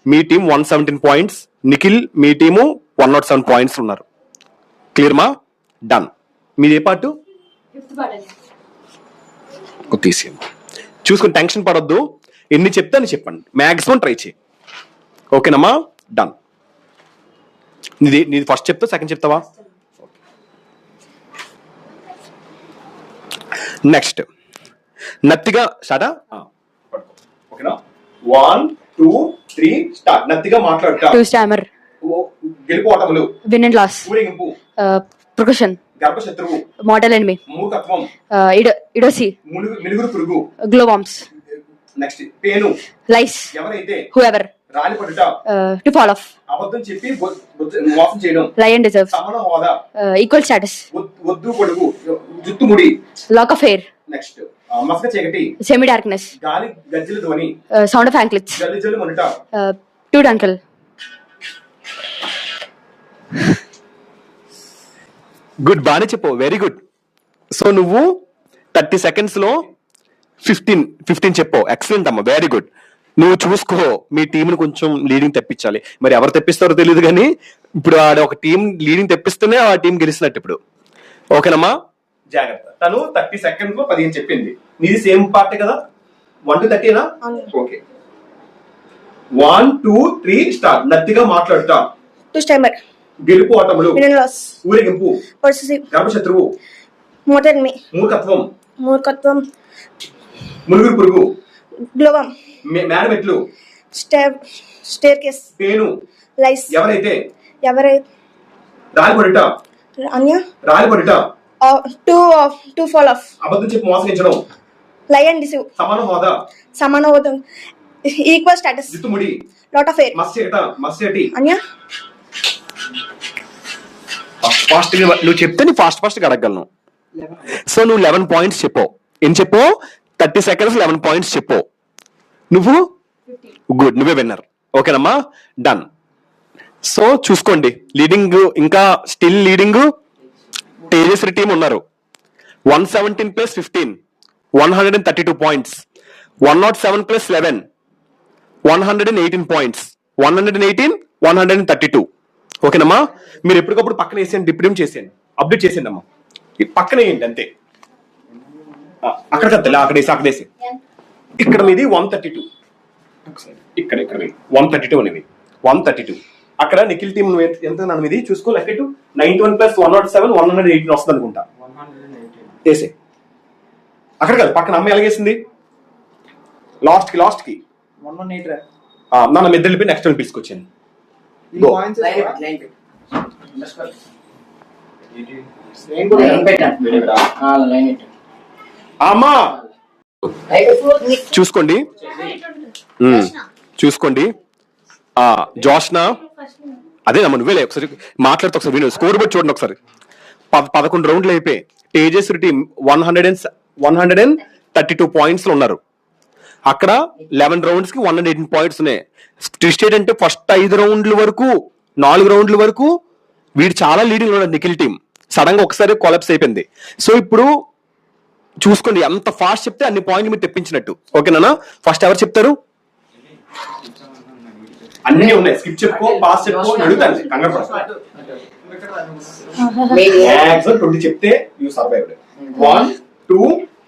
మీ టీం 117 పాయింట్స్, నిఖిల్ మీ టీము 107 పాయింట్స్ ఉన్నారు. క్లియర్ మా? డన్. మీది ఏ పార్టు? తీసేయండి. చూసుకొని టెన్షన్ పడొద్దు. ఎన్ని చెప్తే అని చెప్పండి, మ్యాక్సిమం ట్రై చేయి. ఓకేనమ్మా? డన్. నీది ఫస్ట్ చెప్తా, సెకండ్ చెప్తావా? నెక్స్ట్ నత్తిగా స్టార్టా? ఓకేనా? 1 2 3 స్టార్ట్. నత్తిగా మాట్లాడతా, టు స్టామర్, గెలుపోటములు, విన్ అండ్ లాస్, ఊరేగింపు, ప్రొకషన్, గర్భశత్రువు, మోడల్ ఎనిమి, మూర్ఖత్వం, ఇడోసి, మినుగురు పురుగు, గ్లోవామ్స్, నెక్స్ట్ పేను, లైస్, ఎవరైతే, హూఎవర్, రాలిపడుట, టు ఫాల్ ఆఫ్, అబద్ధం చెప్పి మోసం చేయడం, లయన్ డిజర్వ్స్, సమాన హోదా, ఈక్వల్ స్టాటస్, వద్దు పొడుగు, జుట్టుముడి, లాక్ ఆఫ్ హెయిర్, నెక్స్ట్ మసక చీకటి, సెమీ డార్క్నెస్, గాలి గజ్జల ధ్వని, సౌండ్ ఆఫ్ యాంక్లెట్స్, జల్లి జల్లు మనుట, టు డంకల్. గుడ్, బానే చెప్పు, వెరీ గుడ్. సో నువ్వు 30 సెకండ్స్ లో 15 చెప్పు. ఎక్సలెంట్ అమ్మా, వెరీ గుడ్. నువ్వు చూసుకో, మీ టీంని కొంచెం లీడింగ్ తెప్పించాలి. మరి ఎవరు తెప్పిస్తారో తెలియదు కానీ ఇప్పుడు ఆడ ఒక టీం లీడింగ్ తెప్పిస్తేనే ఆ టీం గెలిచినట్టు ఇప్పుడు. ఓకేనమ్మా? జాగ్రత్త. తను 30 సెకండ్స్ లో 15 చెప్పింది. నీది సేమ్ పార్ట్ కదా? 1 to 30 ఓకే. 1 2 3 స్టార్ట్. నత్తిగా మాట్లాడుతా, టు స్టామర్, గెలుపు ఓటములు, విన్ అండ్ లాస్, ఊరేగింపు, పొసెసివ్, గర్భశత్రువు, మోడల్ ఎనిమి, మూర్ఖత్వం, మునుగురు పురుగు, గ్లోవామ్, మేడమెట్లు, స్టేర్ కేస్, పేను, లైస్, ఎవరైతే, రాలిపడుట, టు ఫాల్ ఆఫ్, అబద్ధం చెప్పి మోసగించడం, లయన్ డిసీవ్, సమాన హోదా, సమానోదం, ఈక్వల్ స్టేటస్ జిత్తుముడి లాట్ ఆఫ్ ఎయిర్ మస్సేటి అన్య ఫాస్ట్ గా నువ్వు చెప్తే నీ ఫాస్ట్ గా అడగలను. సో నువ్వు 11 పాయింట్స్ చెప్పావు. ఏం చెప్పావు? 30 seconds 11 పాయింట్స్ చెప్పావు. నువ్వు గుడ్, నువ్వే విన్నర్. ఓకేనమ్మా, డన్. సో చూసుకోండి, లీడింగ్ ఇంకా స్టిల్ లీడింగ్ తేజస్వి టీం ఉన్నారు. 117 + 15 132 పాయింట్స్. 107 + 11 118 పాయింట్స్. 118 132. ఓకేనమ్మా, మీరు ఎప్పటికప్పుడు పక్కన వేసేయండి, డిప్రీమ్ చేసేయండి, అప్డేట్ చేసేయండి అమ్మా. పక్కన వేయండి అంతే. అక్కడ కత్తా అక్కడేసి ఇక్కడ మీది 132, ఇక్కడ 132 అనేది 132. అక్కడ నిఖిల్ టీం ఎంత నన్ను ఇది చూసుకో, లెక్క 91 + 107 118 వస్తుంది అనుకుంటా. వేసే అక్కడ కాదు, పక్కన అమ్మాయి ఎలాగేసింది లాస్ట్ కి 118 నన్ను మిద్దె వెళ్ళిపోయి నెక్స్ట్ టైం పిలుచుకొచ్చాను. అమ్మా చూసుకోండి, చూసుకోండి. జోష్నా అదేనమ్మా, నువ్వేలే ఒకసారి మాట్లాడుతూ ఒకసారి విను, స్కోర్ బట్టి చూడండి ఒకసారి. 11 రౌండ్లు అయిపోయి తేజస్వి టీం 132 పాయింట్స్ లో ఉన్నారు. అక్కడ 11 రౌండ్స్ కి 118 పాయింట్స్ ఉన్నాయి. ట్విస్ట్ ఏంటంటే ఫస్ట్ 5 రౌండ్ల వరకు 4 రౌండ్ల వరకు వీడు చాలా లీడింగ్ ఉన్నాడు నిఖిల్ టీం. సడన్ గా ఒకసారి కొలాప్స్ అయిపోయింది. సో ఇప్పుడు చూసుకోండి, ఎంత ఫాస్ట్ చెప్తే అన్ని పాయింట్లు మీరు తెప్పించినట్టు. ఓకేనా? ఫస్ట్ ఎవరు చెప్తారు? అన్ని ఉన్నాయి, స్కిప్ చెప్పుకో, పాస్ చెప్పుకో, అడుగుతాను కంగారు పడతాను. 20 చెప్తే యూ సర్వైవ్డ్. 1 2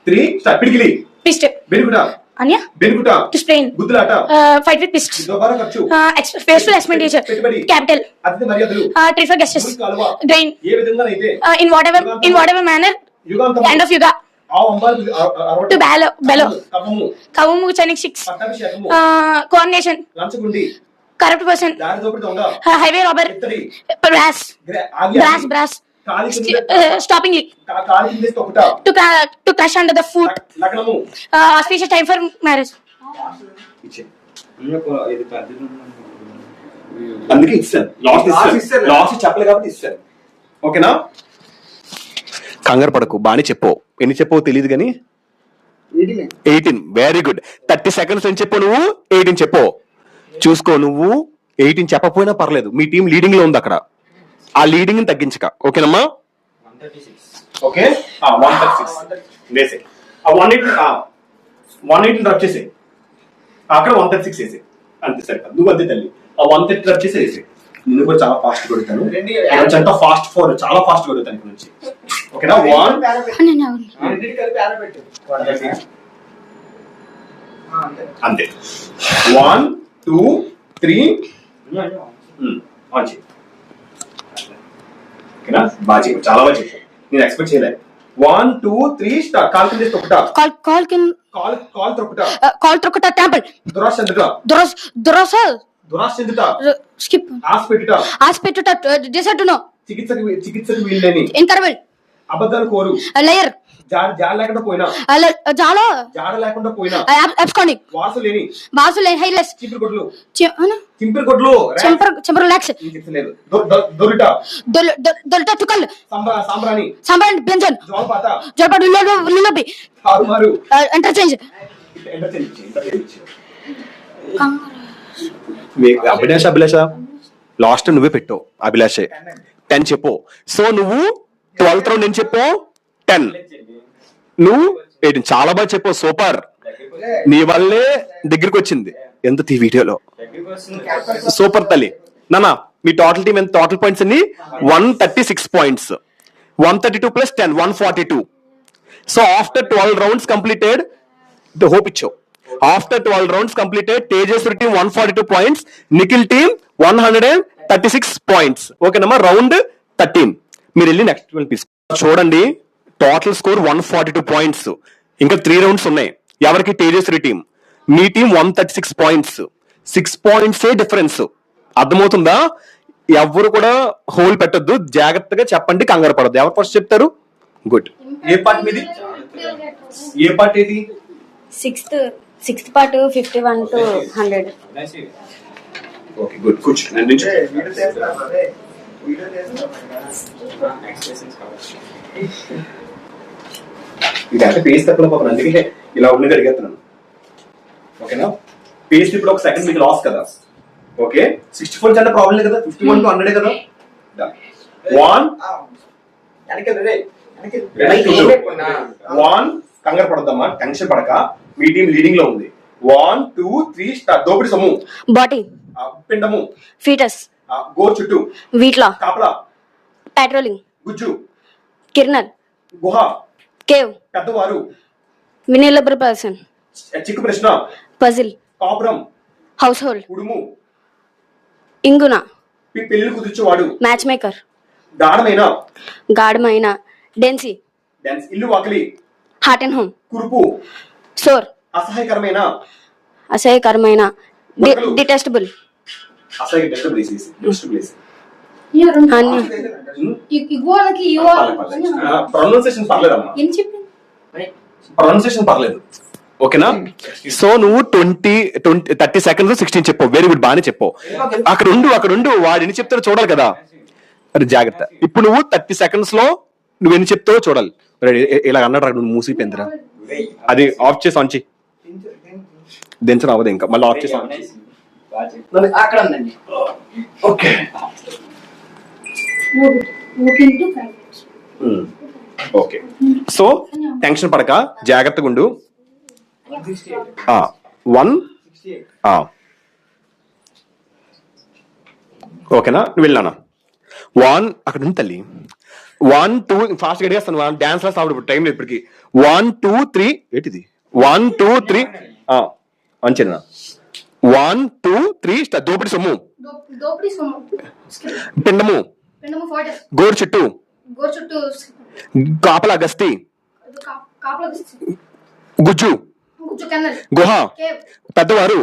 3 స్టార్ట్. పిడికిలి పిస్ట్ బెనుకుట అన్య బెనుకుట టు స్ప్రెయిన్ గుద్దులాట ఫైట్ విత్ పిస్ట్ దోబారా ఖర్చు ఫేస్ఫుల్ ఎక్స్పెండిచర్ క్యాపిటల్ అతిథి మర్యాదలు ట్రీట్ ఫర్ గెస్టెస్ డ్రైన్ ఏ విధంగానైతే ఇన్ వాట్ ఎవర్ మేనర్ యుగాంతం ఎండ్ ఆఫ్ యుగా ఆ అంబాలు టు బెలో కవము కవుము చనిక్ 6 పట్టాభిషేకము కోఆర్డినేషన్ లంచగుండి కరప్ట్ పర్సన్ దారి దోపిడి దొంగ హైవే రాబర్ ఇత్తడి బ్రాస్ కాలి stopping కాలి కింద తొక్కుట to crush under the foot లగ్నము auspicious time for marriage. అందుకే ఇస్తాను లాస్ట్ చెప్పలే కాబట్టి ఇస్తాను. ఓకేనా? కంగారు పడకు, బాగానే చెప్పు. ఎన్ని చెప్పవు తెలియదు కానీ 18. Very good. 30 seconds అని చెప్పు. నువ్వు 18 చెప్పు. చూసుకో, నువ్వు 18 చెప్పకపోయినా పర్లేదు, మీ టీం లీడింగ్ లో ఉంది అక్కడ. ఆ లీడింగ్ తగ్గించక. ఓకేనమ్మా? ఓకే, 136 వేసే. 118 రబ్ చేసే. అక్కడ 136 వేసే. అంతే సరిపోదు. నువ్వు అంతే తల్లి. 130 రబ్ చేసే వేసే. నేను కూడా చాలా ఫాస్ట్ కొడుతాను, చాలా ఫాస్ట్ కొడుతాను ఇక్కడ నుంచి. ఓకేనా? 1 అంతే. 1 2 3 ఓకేనా? బాగా చెప్పు, చాలా బాగా చెప్పు. నేను ఎక్స్పెక్ట్ చేయలేదు. 1 2 3 స్టార్ట్. కాల్ కింద తొక్కుట కాల్ తొక్కుట టెంపుల్ దురాశ చెందుట దురాశ చెందుట skip Asha పెట్టుట desire to know చికిత్సకు వీల్లేని incurable అబద్ధాలు కోరు liar జాడ లేకుండా పోయినా జాలో జాడ లేకుండా పోయినా absconding వాసు లేని hairless చింపిరి గొడ్లు చెంపర్ లాక్స్ దొరిట దొల్ట తుకల్ సాంబ్రాణి బెంజన్ జోల్పాత జోల్పాట లుల్లబి తారుమారు ఇంటర్చేంజ్ అభిలాష లాస్ట్ నువ్వే పెట్టావు. అభిలాషే 10 చెప్పు. సో నువ్వు 12th రౌండ్ ఏం చెప్పు? 10. నువ్వు 18. చాలా బాగా చెప్పు. సూపర్. నీ వల్లే దగ్గరికి వచ్చింది ఎంత ఈ వీడియోలో. సూపర్ తల్లి. నానా మీ టోటల్ టీం ఎంత? టోటల్ పాయింట్స్ అన్ని 136 points. 132 + 10 142. So after 12 rounds completed, the hope icho. After 12 rounds completed, Tejasvi team 142 points, Nikhil team 136 points. Okay nama, round 13. మీరు వెళ్ళి నెక్స్ట్ చూడండి. Total score 142 points. ఇంకా 3 rounds ఉన్నాయి. ఎవరికి? తేజస్వి టీం. మీ టీం 136 పాయింట్స్. 6 points difference. అర్థమవుతుందా? ఎవరు కూడా హోల్ పెట్టద్దు, జాగ్రత్తగా చెప్పండి, కంగారు పడద్దు. ఎవరు ఫస్ట్ చెప్తారు? గుడ్. ఏ పార్ట్ మీది? ఏ పార్ట్ ఏది? Sixth part 51 to 100. Okay good కూర్చో నేను నిల్చో. ఇది అంటే పేస్ తక్కువ పాపం, అందుకే ఇలా ఉన్నది అడిగేస్తున్నాను. ఓకేనా, పేస్ ఇప్పుడు ఒక సెకండ్ మీకు లాస్ కదా. ఓకే 64 అంటే ప్రాబ్లం లేదు కదా, 51 to 100 కదా. 1 కంగారు పడద్దమ్మా, టెన్షన్ పడక. మీ టీం లీడింగ్ లో ఉంది. 1 2 3 స్టార్ట్. దోపిడి సొమ్ము, బాడీ, పిండము, ఫీటస్, గోర్ చుట్టూ, వీట్లా, కాపలా, పెట్రోలింగ్, గుజ్జు, కిర్నల్, గుహ, కేవ్, పెద్దవారు, వినిలబుల్ పర్సన్, చిక్కు ప్రశ్న, పజిల్, కాపురం, హౌస్ హోల్డ్, ఉడుము, ఇంగున, పెళ్లి కుదుర్చువాడు, మ్యాచ్ మేకర్, గాఢమైన, గాఢమైన, డెన్సీ, డాన్స్, ఇల్లు వాకిలి, హార్ట్ అండ్ హోమ్, కురుపు, సోర్, అసహాయకరమైన, అసహ్యకరమైన, డిటెస్టబుల్, ప్రొనౌన్సియేషన్ పర్లేదమ్మా, ప్రొనౌన్సియేషన్ పర్లేదు. ఓకేనా, సో నువ్వు 30 seconds 16 చెప్పు. వెరీ గుడ్, బాగానే చెప్పు. అక్కడ ఉండు వాడు ఎన్ని చెప్తారో చూడాలి కదా. అది జాగ్రత్త. ఇప్పుడు నువ్వు 30 seconds లో నువ్వు ఎన్ని చెప్తావో చూడాలి. ఇలా అన్నాడు రా, నువ్వు మూసిపోయిందిరా. అది ఆఫ్ చేసి ఆన్ చేయి. దించడం అవ్వదు ఇంకా, మళ్ళీ ఆఫ్ చేసి ఆన్ చేయి. అక్కడ ఉందండి. ఓకే ఓకే, సో టెన్షన్ పడక జాగ్రత్తగా ఉండు. 1 ఓకేనా, నువ్వు వెళ్ళానా. 1 అక్కడ ఉంది తల్లి. 1 2 ఫాస్ట్ గడిగేస్తాను. డాన్స్ లా సాగుడు టైం లేదు ఇప్పటికి. 1 2 3 ఏంటిది. 1 2 3 అంచేనా. 1 2 3 స్టార్ట్. దోపిడి సొమ్ము, పిండము, గోరు చుట్టూ, కాపలా గస్తీ, గుజ్జు, గుహ, పెద్దవారు,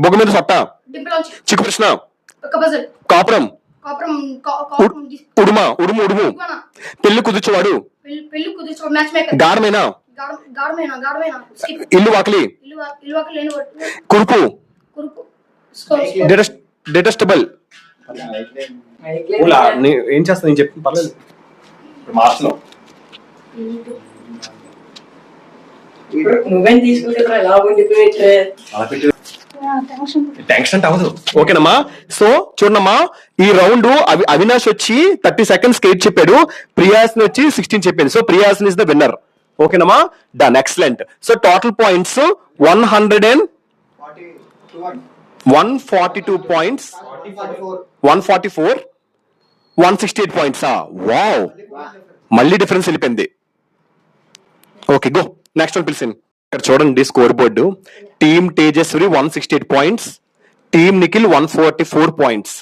బొగ్గ మీద సొట్ట, చిక్కు ప్రశ్న, కాపురం, ఉడుము, పెళ్లి కుదుర్చువాడు, గాఢమైన, ఇల్లు వాకిలి, కురుపు, డిటెస్టబుల్. ఏం చేస్తా నేను చెప్పి పర్లేదు. మార్క్స్లో నువ్వేం తీసుకుంటే ఎలా ఉండిపోయి టెన్షన్ అంటే అవ్వదు. ఓకేనమ్మా, సో చూడమ్మా, ఈ రౌండ్ అవినాష్ వచ్చి 30 seconds 8 చెప్పాడు, ప్రియాసిన్ వచ్చి 16 చెప్పింది. సో ప్రియాసిన్ ఇస్ ద విన్నర్. ఓకేనమ్మా, done, excellent. So total points 142 points, 144, 168 points. Wow, మళ్ళీ డిఫరెన్స్ వెళ్ళిపోయింది. ఓకే గో, నెక్స్ట్ వన్ పిలిచింది. ఇక్కడ చూడండి score board. Team Tejaswi 168 points, team Nikhil 144 points.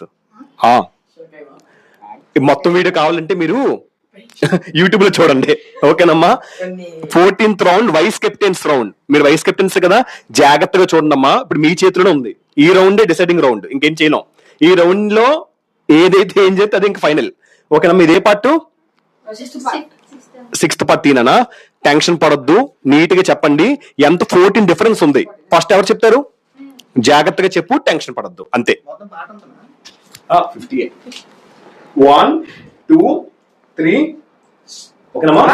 మొత్తం వీడియో కావాలంటే మీరు యూట్యూబ్ లో చూడండి. ఓకేనమ్మా, 14th round vice captains round. మీరు వైస్ కెప్టెన్స్ కదా, జాగ్రత్తగా చూడండి అమ్మా. ఇప్పుడు మీ చేతిలోనే ఉంది. ఈ రౌండే డిసైడింగ్ రౌండ్, ఇంకేం చేయలేం. ఈ రౌండ్ లో ఏదైతే ఏం చేస్తే అది ఇంక ఫైనల్. ఓకేనమ్మా, ఇదే పార్ట్ 6th పార్ట్ తీనా. టెన్షన్ పడొద్దు, నీట్ గా చెప్పండి. ఎంత 14 డిఫరెన్స్ ఉంది. ఫస్ట్ ఎవరు చెప్తారు? జాగ్రత్తగా చెప్పు, టెన్షన్ పడొద్దు, అంతే. 58 1 2 3 ఓకేనమ్మా.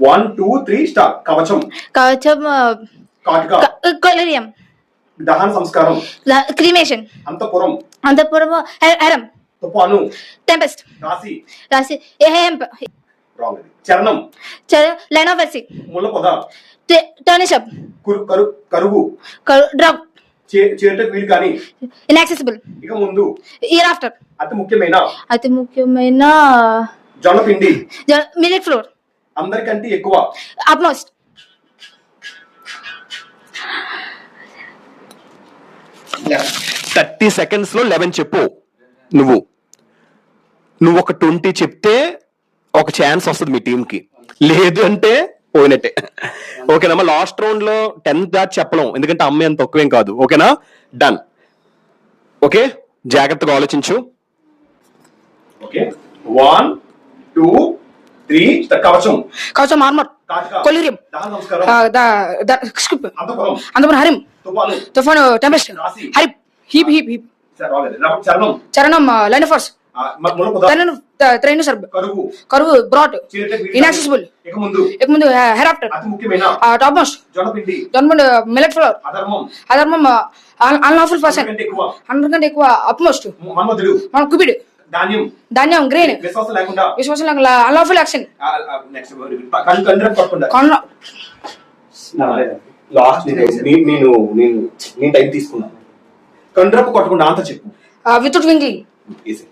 1 2 3 స్టార్ట్. కవచం, కాటిక, కొలీరియం, దహన సంస్కారం, క్రిమేషన్, అంతఃపురం, హెరం, తుఫాను, టెంపెస్ట్, రాశి, రాంగ్. చరణం, లైన్ ఆఫ్ వెర్సీ, ముళ్ళ పొద, టర్నిషప్, కరువు, డ్రగ్, చేరుటకు వీలు కాని, ఇన్యాక్సెసిబుల్, ఇక ముందు, ఇయర్ ఆఫ్టర్, అతి ముఖ్యమైన జొన్న పిండి, మిల్లెట్ ఫ్లోర్, అందరికంటే ఎక్కువ, అప్మోస్ట్. థర్టీ సెకండ్స్ లో 11 చెప్పు. నువ్వు ఒక 20 చెప్తే ఒక ఛాన్స్ వస్తుంది మీ టీం కి, లేదు అంటే పోయినట్టే. ఓకేనమ్మా, లాస్ట్ రౌండ్ లో 10 దాటి చెప్పలేం, ఎందుకంటే అమ్మాయి అంత తక్కువేం కాదు. ఓకేనా, డన్. ఓకే, జాగ్రత్తగా ఆలోచించు. ఓకే, 1 2 3 కవచం, ఆర్మర్, కొలీరియం, దాని నమస్కారం, స్కిప్ అంతపురం, అంతపురం హరిం తుఫాను, తుఫాను టెంపెస్ట్ రాశి, హరిప్ హీప్ హీప్ హీప్ చరణం, చరణం లైన్ ఆఫ్ ఫోర్స్ ములపద, ట్రైన్ సర్బ్ కరువు, కరువు బ్రాట్ చీరట, ఇన్యాక్సెసిబుల్ ఇక ముందు ముందు హెర్ ఆఫ్టర్ అతి ముఖ్యమైన టాప్ మోస్ట్ జొన్నపిండి, గవర్నమెంట్ మిల్లెట్ ఫ్లోర్ అధర్మం, అధర్మం అన్లాఫుల్ పర్సన్ కంటే ఎక్కువ, అందరికంటే ఎక్కువ అప్ మోస్ట్ మన్మధుడు, మన కుబిడ్ ధాన్యం, ధాన్యం గ్రెయిన్ విశ్వాసం లేకుండా, విశ్వాసం అన్లాఫుల్ యాక్షన్ నెక్స్ట్ కండ్రం పట్టకుండా, లాస్ట్ నేను టైం తీసుకున్నాను. కండ్రపు కొట్టకుండా అంత చెప్పు, వితౌట్ వింకింగ్ Easy.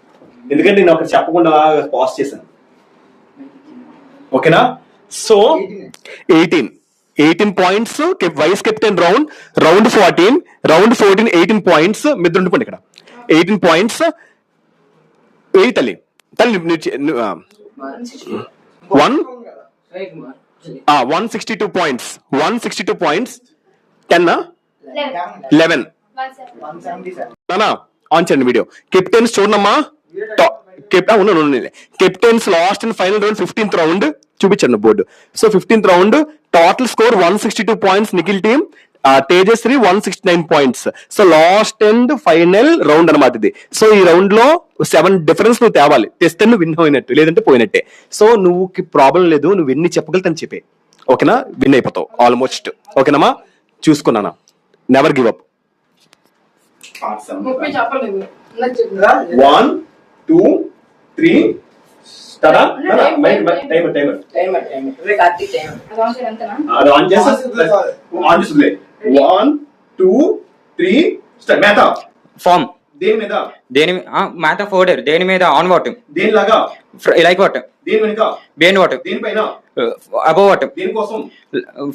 ఎందుకంటే నేను ఒకటి చెప్పకుండా పాస్ చేశాను. ఓకేనా? So 18 points vice captain round 14 18 points మిద్ర ఉండిపోండి ఇక్కడ 18 పాయింట్స్ ఏ తల్లి 162 పాయింట్స్ 10 11 నానా ఆన్ చేయండి వీడియో. కెప్టెన్స్ చూడమ్మా, captains last and final round 15th round చూపించండి board. So 15th round total score 162 points Nikhil team, Tejashri 169 points. So last and final round అనమాట ఇది. సో ఈ రౌండ్ లో 7 డిఫరెన్స్ నువ్వు తేవాలి, తెస్తే నువ్వు విన్ అయినట్టు, లేదంటే పోయినట్టే. సో నువ్వు ప్రాబ్లం లేదు, నువ్వు ఎన్ని చెప్పగలుగుతాను చెప్పే, ఓకేనా? విన్ అయిపోతావు ఆల్మోస్ట్. ఓకేనమ్మా? చూసుకున్నానా? Never give up. 1 2 3 ఫామ్ దేని మీద దేని మ్యాథ్ ఆఫ్ ఆర్డర్ దేని మీద ఆన్ వాట్ దేనిలాగా లైక్ వాట్ దేని వెనుక బియన్ వాట్ దేనిపైన అబౌవ్ వాట్ దేనికోసం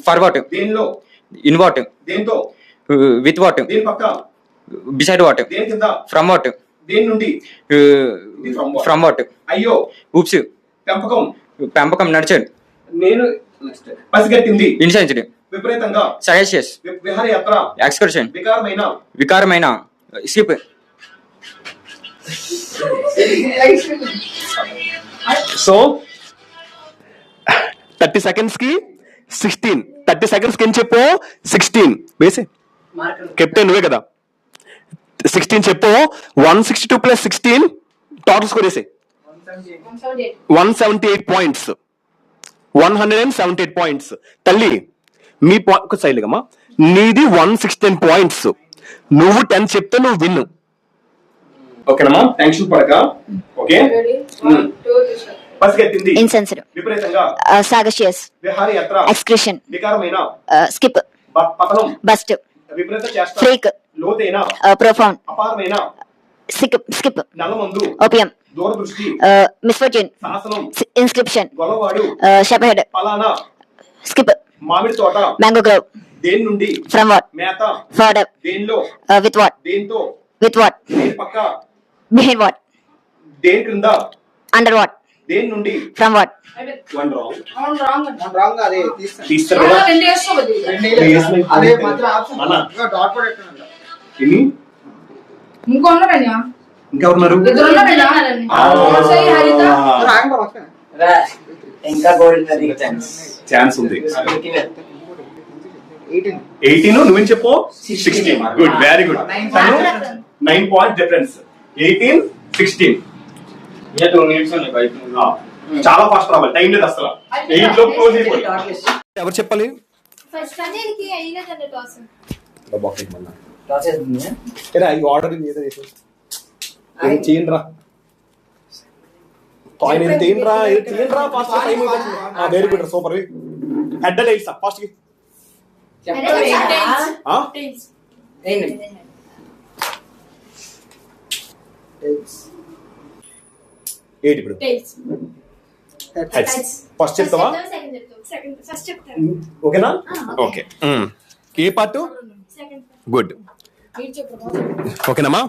ఫర్ వాట్ దేనిలో ఇన్ వాట్ దేంతో విత్ వాట్ దేని పక్క బిసైడ్ వాట్ దేని కింద ఫ్రమ్ వాట్ దేని నుండి ఫ్రమ్ వాట్ అయ్యో ఊప్స్ పెంపకం పెంపకం నడిచాడు నేను పసిగట్టింది ఇన్సెన్సిటివ్ విపరీతంగా సజెషియస్ విహారయాత్ర ఎక్స్కర్షన్ వికారమైన స్కిప్ సో 30 seconds కి 16 30 seconds కి ఏం చెప్పు 16 వేసే కెప్టెన్ నువ్వే కదా 16 చెప్పు 162 ప్లస్ 16 టోటల్ స్కోర్ వేసే 178 పాయింట్స్ 178 పాయింట్స్ తల్లి మీ సైలుగమ్మా నీది 116 పాయింట్స్ నువ్వు 10 చెప్తే నువ్వు విన్ను ఓకేనమ్మా టెన్షన్ పడక ఓకే పసిగట్టింది ఇన్సెన్సిటివ్ విపరీతంగా సాగషియస్ విహారయాత్ర ఎక్స్క్రిషన్ వికారమైన స్కిప్ పతనం బస్ట్ విపరీత చేష్ట ఫ్రీక్ లోతైన ప్రొఫౌండ్ అపారమైన స్కిప్ నల్లమందు ఓపియం దూరదృష్టి మిస్ఫార్చ్యూన్ శాసనం ఇన్స్క్రిప్షన్ గొల్లవాడు షెపర్డ్ ఫలానా స్కిప్ మామిడి తోట మ్యాంగో గ్రోవ్ దేని నుండి ఫ్రమ్ వాట్ మేత ఫార్డర్ దేనిలో విత్ వాట్ దేంతో విత్ వాట్ దేని పక్క బిహైండ్ వాట్ దేని క్రింద అండర్ వాట్ దేని నుండి from what one wrong wrong అదే తీస్తారు కదా అదే మాత్రం ఆప్షన్ అన్న. డాట్ కూడా ఎక్కడ ఎన్ని ఇంకో ఉన్నారయ్యా ఇంకెవరున్నారు ఇద్దరు ఉన్నారయ్యా హరిత రాంగ్ పక్కన ఇంకా గోల్డ్ ఛాన్స్ ఉంది 18 నువ్వేం చెప్పు 16 good very good 9 point difference 18 16 చాలా ఫాస్ట్ రావాలి టైం లేదు అసలు 8 లో క్లోజ్ అయిపోయి ఎవరు చెప్పాలి ఈ ఆర్డర్ చేయండి రా కాయిన్ ఇది తీయండి రా ఫాస్ట్ టైం అయిపోతుంది very good super head and eights fast కి ఏంటి ఇప్పుడు ఫస్ట్ చెప్తావా ఓకేనా ఓకే ఏ పార్ట్ గుడ్ ఓకేనమ్మా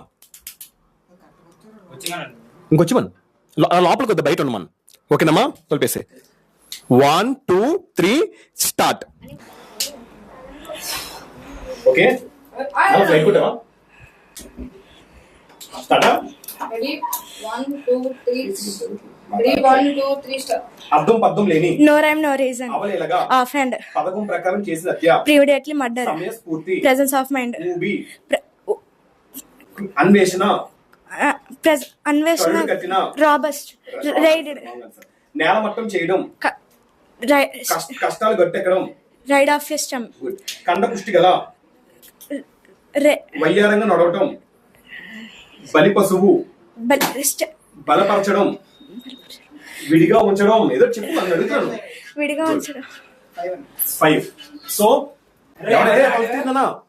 ఇంకొచ్చి మన లోపలికి వద్ద బయట ఉండమని ఓకేనమ్మా తొలిపేసే 1 2 3 స్టార్ట్ ఓకే ఫ్లైట్ కొట్టావా స్టార్ట్ Ready? 1, 2, 3. Ready, 1, 2, 3, start. అర్థం పద్ధం లేని No rhyme, no reason. అవలేలగా Offhand. పథకం ప్రకారం చేసిన హత్య Previously murder. సమయస్ఫూర్తి Presence of mind. ఊబి అన్వేషణ Unveshana. కరుడు కట్టిన Robust. Raided. నేల మట్టం చేయడం కష్టాలు గట్టెక్కడం Ride off your stump. కండ పుష్టి గల వయ్యారంగా నడవటం బలి పశువు బలపరచడం విడిగా ఉంచడం ఏదో చెప్పు అని అడుగుతాను విడిగా ఉంచడం 5 సో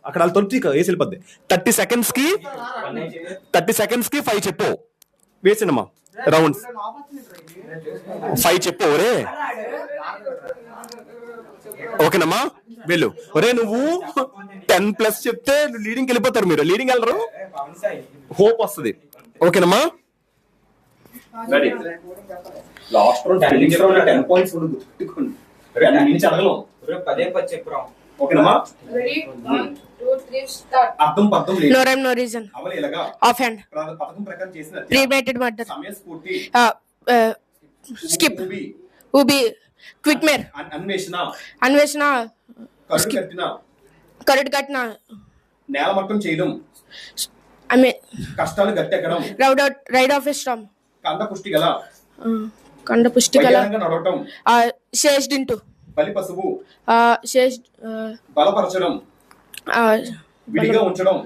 అక్కడ వాళ్ళు తొలిపి వేసి వెళ్ళిపోద్ది 30 seconds కి 5 చెప్పు వేసిండమ్మా రౌండ్స్ 5 చెప్పు ఒరే ఓకేనమ్మా వెళ్ళు ఒరే నువ్వు 10+ చెప్తే లీడింగ్ వెళ్ళిపోతారు మీరు లీడింగ్ వెళ్ళరు హోప్ వస్తుంది ఓకేనమ్మా లాస్ట్ రౌండ్ 10 పాయింట్స్ గుర్తుపెట్టుకోండి అడగలం పదే పది చెప్పురా ఓకేనమ్మా Ready, 1, 2, 3, start. అర్థం పర్థం No rhyme, no reason. అవలేలగా Offhand. పథకం ప్రకారం చేసిన Premeditated murder. సమయస్ఫూర్తి Skip. ఊబి Ubi. Quitmare. అన్వేషణ Anveshana. కరుడు కట్టిన Correct Katna. నేల మట్టం చేయడం I mean, కష్టాలు గట్టెక్కడం ride off a stump. కండ పుష్టి గల Kanda Pushtikala. వయ్యారంగా నడవటం Shaged into. బలి పశువు Shaged. బలపరచడం విడిగా ఉంచడం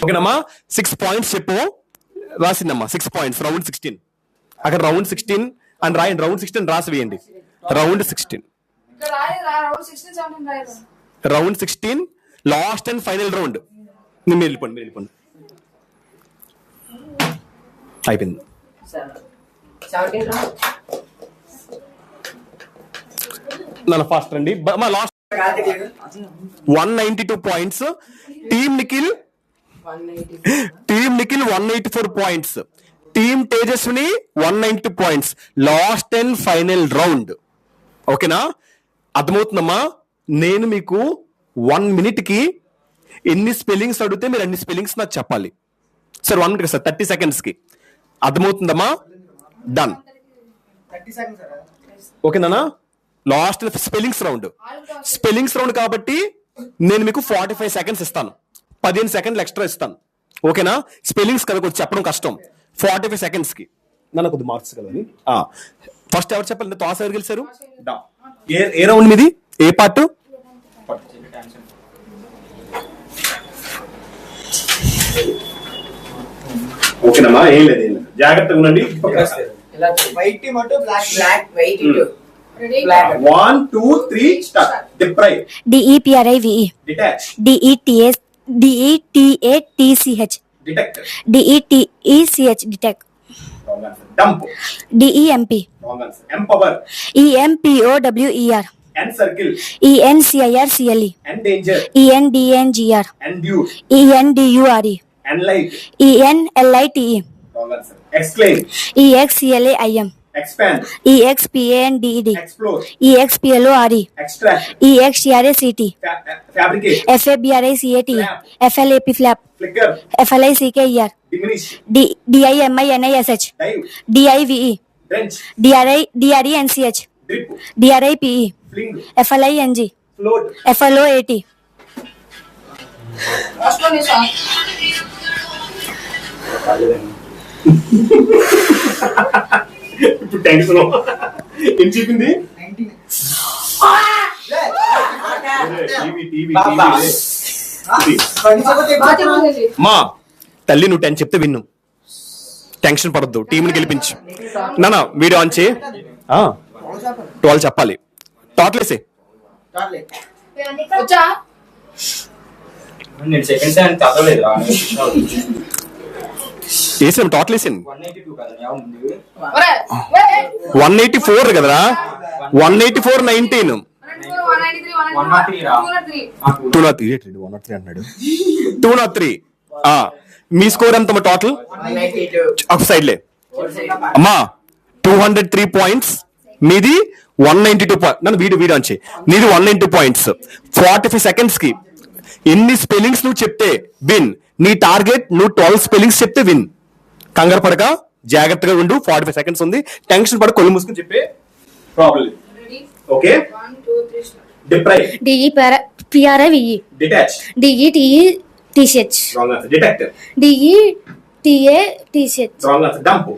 ఓకేనమ్మా 6 పాయింట్స్ చెప్పు రాసిందమ్మా 6 పాయింట్స్ రౌండ్ 16 అక్కడ రౌండ్ 16 అని రాయండి రౌండ్ 16 రాసి వేయండి రౌండ్ 16 ఇక్కడ రాయరా, round 16, 17 రాయరా. Round 16 last and final round మీరు వెళ్ళిపోండి అయిపోయింది 17 నన్ను ఫాస్ట్ రండి మా last 192 points team Nikhil 184 points team Tejaswini 190 points last and final round ఓకేనా అర్థమవుతుందమ్మా నేను మీకు 1 minute కి ఎన్ని స్పెల్లింగ్స్ అడిగితే మీరు అన్ని స్పెల్లింగ్స్ నాకు చెప్పాలి సార్ 1 minute సార్ 30 seconds కి అర్థమవుతుందమ్మా డన్ 30 seconds sir. ఓకేనా లాస్ట్ స్పెల్లింగ్స్ రౌండ్ కాబట్టి నేను మీకు 45 seconds ఇస్తాను 15 seconds ఎక్స్ట్రా ఇస్తాను ఓకేనా స్పెల్లింగ్స్ కదా కొంచెం చెప్పడం కష్టం 45 seconds కి నన్ను కొద్ది మార్క్స్ కదా ఫస్ట్ ఎవరు చెప్పాలి టాస్ ఎవరు గెలిచారు ఏ రౌండ్ మీది ఏ పార్ట్ ఓకేనమ్మా ఏం లేదు జాగ్రత్తగా ఉండండి White team or black team? black wait it Ready, black 1 2 3 start deprive DEPRIVE. Detach DETATCH. Detect DETECH. Detect. Dump DEMP. Empower EMPOWER. Encircle ENCIRCLE. Endanger ENDNGR. Endure ENDURE. Enlight ENLITE. Exclaim EXCLAIM. Expand EXPANDED. Explore EXPLORE. Extract EXTRACT. Fabricate FABRICATE. FLAP flap. Flicker FLICKER. Diminish DIMINISH. Dive DIVE. Drench DRENCH. Drip DRIPE. Fling FLING. Float FLOAT. last one is on. ఇప్పుడు tension ఏం చెప్పింది 19 మా తల్లి నువ్వు 10 చెప్తే విన్ను tension పడద్దు టీంని గెలిపించు నానా వీడియో ఆన్ చే 12 చెప్పాలి టోటల్ వేసే వచ్చా? నేను సెకండ్ టైం చదవలేదు వేసాను టోటల్ వేసాను 182 కదా ముందు ఒరే, ఒరే, 184 కదరా 184 19 193, 103 రా. 203. 103 అన్నాడు 203 మీ స్కోర్ ఎంత టోటల్ 192 ఒక సైడ్ లే అమ్మా 203 పాయింట్స్ మీది 192 పాయింట్స్ నన్ను వీడియో అంచే నీది 192 పాయింట్స్ 45 seconds కి ఎన్ని స్పెల్లింగ్స్ నువ్వు చెప్తే విన్ నీ టార్గెట్ నువ్వు 12 స్పెల్లింగ్స్ చెప్తే విన్ కంగారు పడక జాగ్రత్తగా ఉండు. 45 సెకండ్స్ ఉంది. టెన్షన్ పడ, కొళ్ళు మూసుకుని చెప్పే problem. Okay, 1, 2, 3 start. Deprive, DE PRI VE detach, DE TE TCH wrong answer. Detector, DE TA TCH wrong answer. Dump,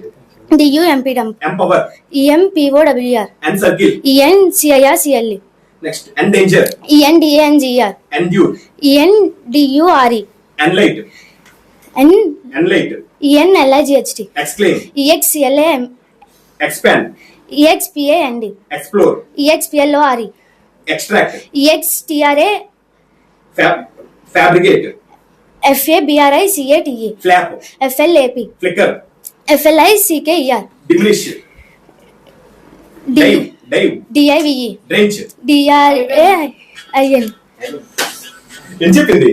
DU MP dump empower, ఈఎంపిఓడబ్ల్యూఆర్ ఎన్ circle, ఈఎన్సిఐఆర్ CLE next endanger, ఈఎన్డిఏఎన్జిఆర్ endure, ఈఎన్డియుఆర్ఈ ఎన్లైట్, ఎన్ ఎన్లైట్, ఈఎన్ఎల్ఐజిహెచ్టి exclaim, ఈఎక్స్ఎల్ఏఎం expand, ఈఎక్స్పిఏఎన్డి explore, ఈఎక్స్పిఎల్ఓఆర్ఈ extract, ఈఎక్స్టిఆర్ఏ fabricate, ఎఫ్ఏబిఆర్ఐ సిఏటిఈ flop, ఎఫ్ఎల్ఏపి flicker, ఎఫ్ఎల్ఐసికేఈఆర్ diminish, dive, dive, డిఐవిఈ drench. డిఆర్ఏఐఎన్ ఏం చెప్పింది?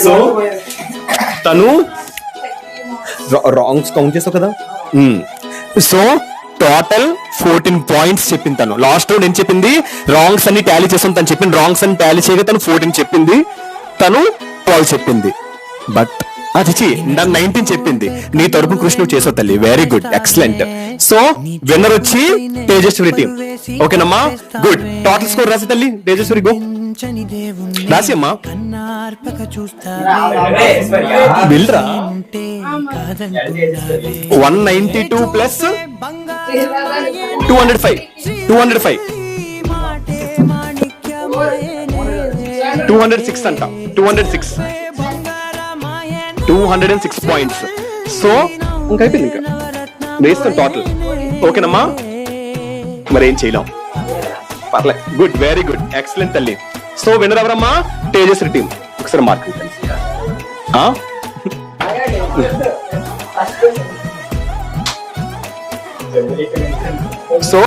So తను wrongs count చేస్తావు కదా. So total 14 points చెప్పింది తను. Last round ఏం చెప్పింది? Wrongs అన్ని టాలీ చేస్తాను తను చెప్పింది. రాంగ్స్ అన్ని టాలీ చేయగా తను 14 చెప్పింది, తను 12 చెప్పింది. బట్ అది 19 చెప్పింది. నీ తరపు కృష్ణ నువ్వు చేసావు తల్లి, very good, excellent. So winner వచ్చి తేజస్వరి టీం. ఓకేనమ్మా, గుడ్. టోటల్ స్కోర్ రాసి తల్లి, తేజస్వరి గో రాసి అమ్మా. బిల్రా 192 ప్లస్ 205 206 అంట. 206 పాయింట్స్. సో ఇంకా అయిపోయింది, ఇంకా వేస్తాం టోటల్. ఓకేనమ్మా, మరి ఏం చేయలేం, పర్లే. గుడ్, వెరీ గుడ్, ఎక్సలెంట్ తల్లి. సో విన్నర్ ఎవరమ్మా? తేజస్వి టీం. ఒకసారి మార్క్. సో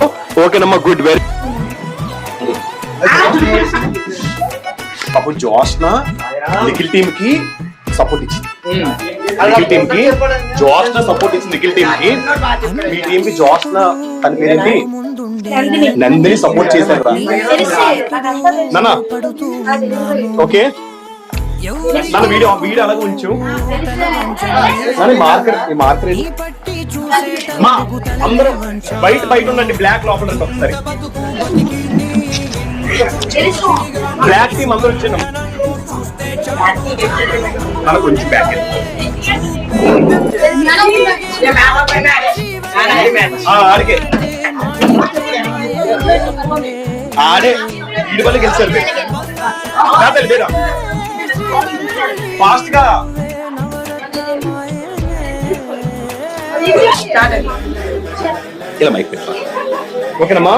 ఓకేనమ్మా, గుడ్, వెరీ. అప్పుడు జోష్న నిఖిల్ టీమ్ కి సపోర్ట్ ఇచ్చింది. నిఖిల్ టీమ్ కి జోష్న సపోర్ట్ ఇచ్చింది. నిఖిల్ టీమ్ కి, మీ టీమ్ కి జోష్న తన పేరేంటి? నందిని సపోర్ట్ చేశారు రా నాన్న. ఓకే నాన్న, వీడియో అలాగే ఉంచు. మార్కర్ మా అందరూ బయట ఉండండి, బ్లాక్ లోపల రండి ఒకసారి. బ్లాక్ టీమ్ అందరూ వచ్చినాం. అలా కొంచెం బ్యాక్ ఆడికే ఆడే వీడి వల్ల గెలిచారు. ఫాస్ట్ గా ఇలా మైక్ పెట్టా. ఓకేనమ్మా,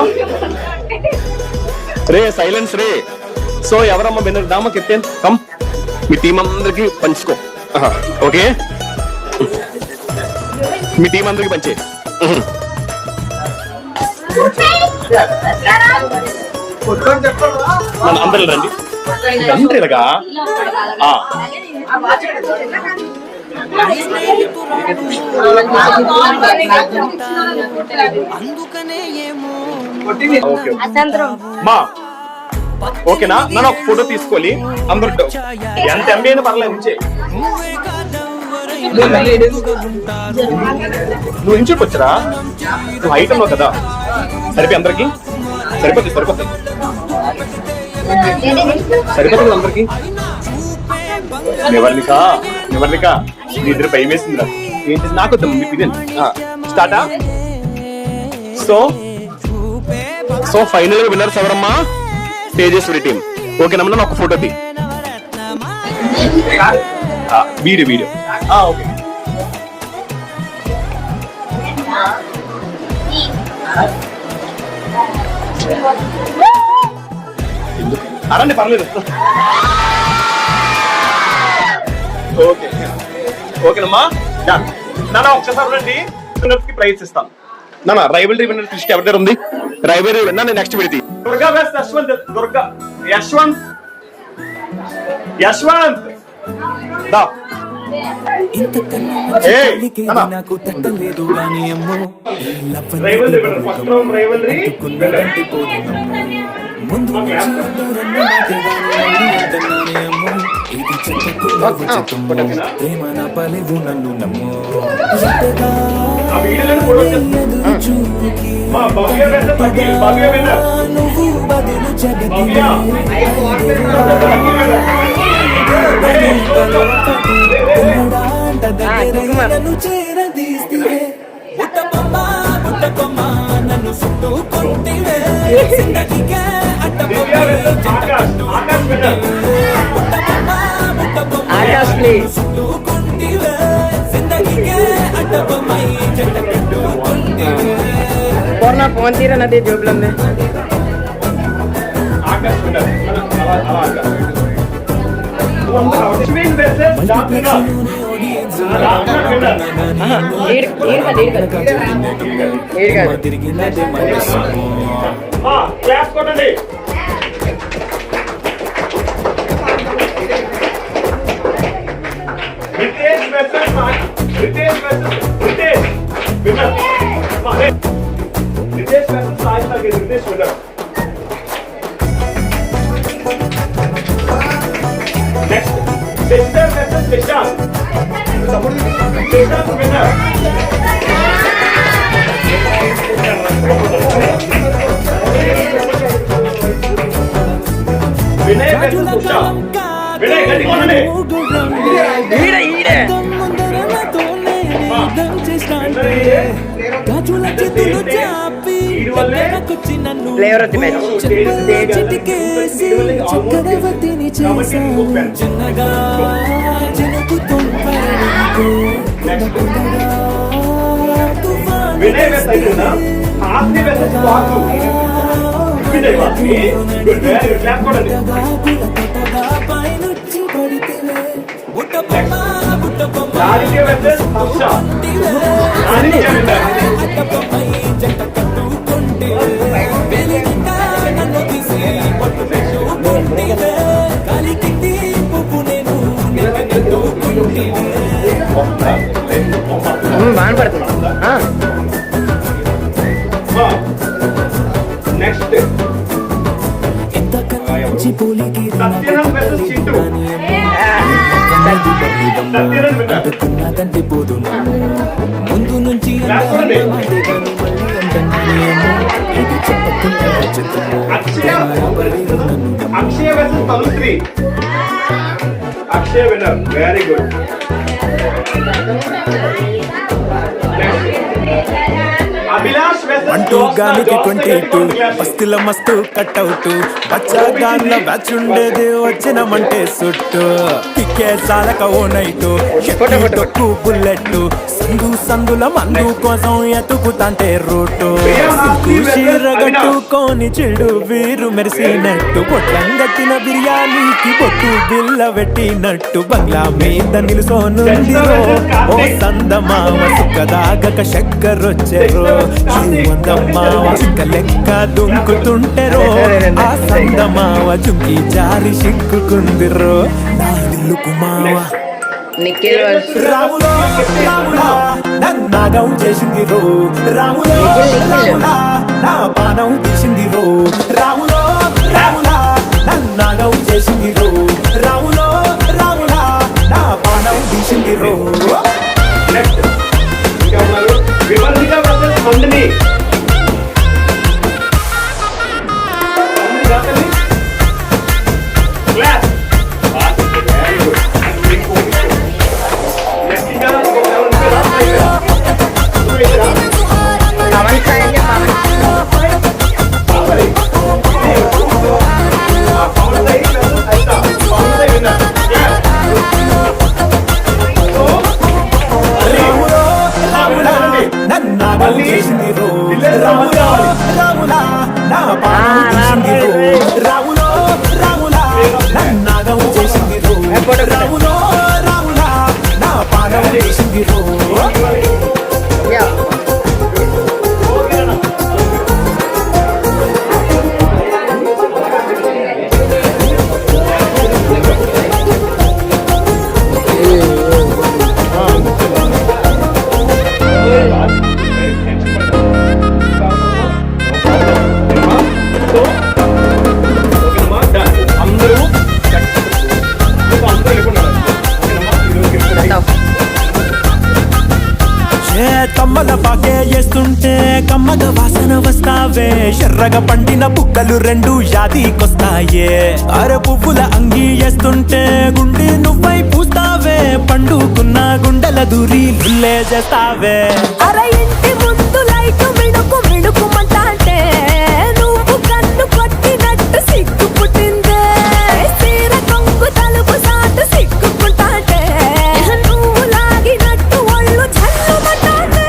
రే సైలెన్స్ రే. సో ఎవరమ్మా విన్నర్? దామా కెప్టెన్ కమ్, మీ టీం అందరికి పంచుకో. ఓకే, మీ టీం అందరికి పంచే. అందరూ రండి, రండి ఇలాగా. మా ఓకేనా? నన్ను ఒక ఫోటో తీసుకోవాలి అందరూ. ఎంత ఎంబీ అయినా పర్లేదు, ఉంచే. నువ్వు ఇంచుకు వచ్చరా? నువ్వు హైట్ ఉన్నావు కదా, సరిపోయి అందరికి సరిపోతుంది అందరికి. నివర్లిక నీ ఇద్దరు భయం వేసిందిరా. ఏంటి నాకు స్టార్టా? సో ఫైనల్ విన్నర్స్ ఎవరమ్మా? తేజస్వరి టీం. ఓకేనమ్మా, ఒక ఫోటో తీ. Video okay. అరండి, పర్లేదు. ఓకే ఓకేనమ్మా, నాన్న ఒకసారి రండి. విన్నర్స్ కి ప్రైజ్ ఇస్తాను. నాన్న రైవల్రీ విన్నర్స్ లిస్ట్ ఎవరి దగ్గర ఉంది? రైవల్రీ విన్నర్ నెక్స్ట్ పెడితే దుర్గా వెస్ట్ యశ్వంత్. యశ్వంత్ దా. Rivalry winner, first round rivalry. ప్రేమ నా పలివు నన్ను నమ్ము నువ్వు బదులు జగతి నన్ను చేరదీస్తే బుట్టబొమ్మ బుట్టబొమ్మ నన్ను చుట్టుకుంటివే జిందగీకే అడ్డబొమ్మ చుట్టుకుంటివే జిందగీకే అడ్డబొమ్మై జంట కట్టుకుంటివే ఫోన్ తీరన్నది జోబులో ఉంది తిరిగినదే మనసు గాజుల చేతులు చాపి దగ్గరకొచ్చి నన్ను చిటికేసి చక్రవర్తిని చేశాను చిన్నగా జనకుతుంపరనికు పైనుచ్చి పడితేనే బుట్టబొమ్మ బుట్టబొమ్మ అట్టబొమ్మై జంట కట్టుకుంటివే వెలిగింట నన్ను తీసి పట్టు పెట్టుకుంటివే కలికిట్టి పువ్వు నేను నెట్టుకుంటివే ఎంతకన్నా మంచి పోలికి అంటుకున్నదంటే పోదు ముందు నుంచి ఇది చెప్పకుండా అక్షయ విన్నర్ వెరీ గుడ్ అంటూ గానికి 22 మస్తుల మస్తు కట్అవుట్ బచ్చాగాన్ల బ్యాచ్ ఉండేది వచ్చినమంటే సుట్టు టిక్కే సాలక ఓ నైటు డొక్కు బుల్లెట్ సందుల మందు కోసం ఎతుకుతాంటే రూటు చీరగట్టుకొని చెడు వీరు మెరిసినట్టు పొట్లం గట్టిన బిర్యానీకి పొట్టు బిల్ల పెట్టినట్టు బంగ్లా మీద నిలుసోనుందిరో ఓ సందమామ సుక్కదాగక చక్కరొచ్చెరో వందమావ చుక్క లెక్క దుంకుతుంటెరో ఆ సందమావ చుంకి జారి సిక్కుకుందిరో నా నిల్లుకు మావ రాములో రాములా నన్నాగం చేసింది రో రాములో రాములా నా పానం తీసింది రో రాములో రాములా నన్నాగం చేసింది రో రాములో రాములా నా పానం తీసింది రో ఎర్రగా పండిన బుక్కలు రెండు యాదికొస్తాయే అర పువ్వుల అంగి వేస్తుంటే గుండి నువ్వై పూస్తావే పండుకున్న గుండెల దూరి లుల్లే చేస్తావే అర ఇంటి ముందు లైట్ మిణుకు మిణుకుమంటే నువ్వు కన్ను కొట్టినట్టు సిగ్గు పుట్టిందే చీర కొంగు తలుపు సాటు సిగ్గుకుంటాంటే నువ్వు లాగినట్టు ఒళ్ళు చల్లుమంటాంటే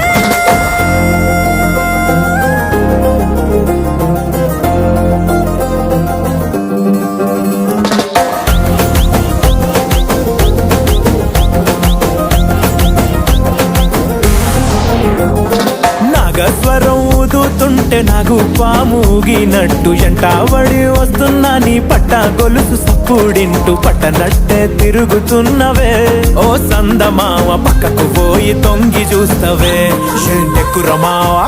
నాగస్వరం ఊదుతుంటే నాకు పాముగినట్టు ఎంటావడి వస్తున్నా నీ పట్ట గొలుసు సప్పుడింటూ పట్టనట్టే తిరుగుతున్నవే ఓ సందమావ పక్కకు పోయి తొంగి చూస్తవే షెల్లెక్కురమావా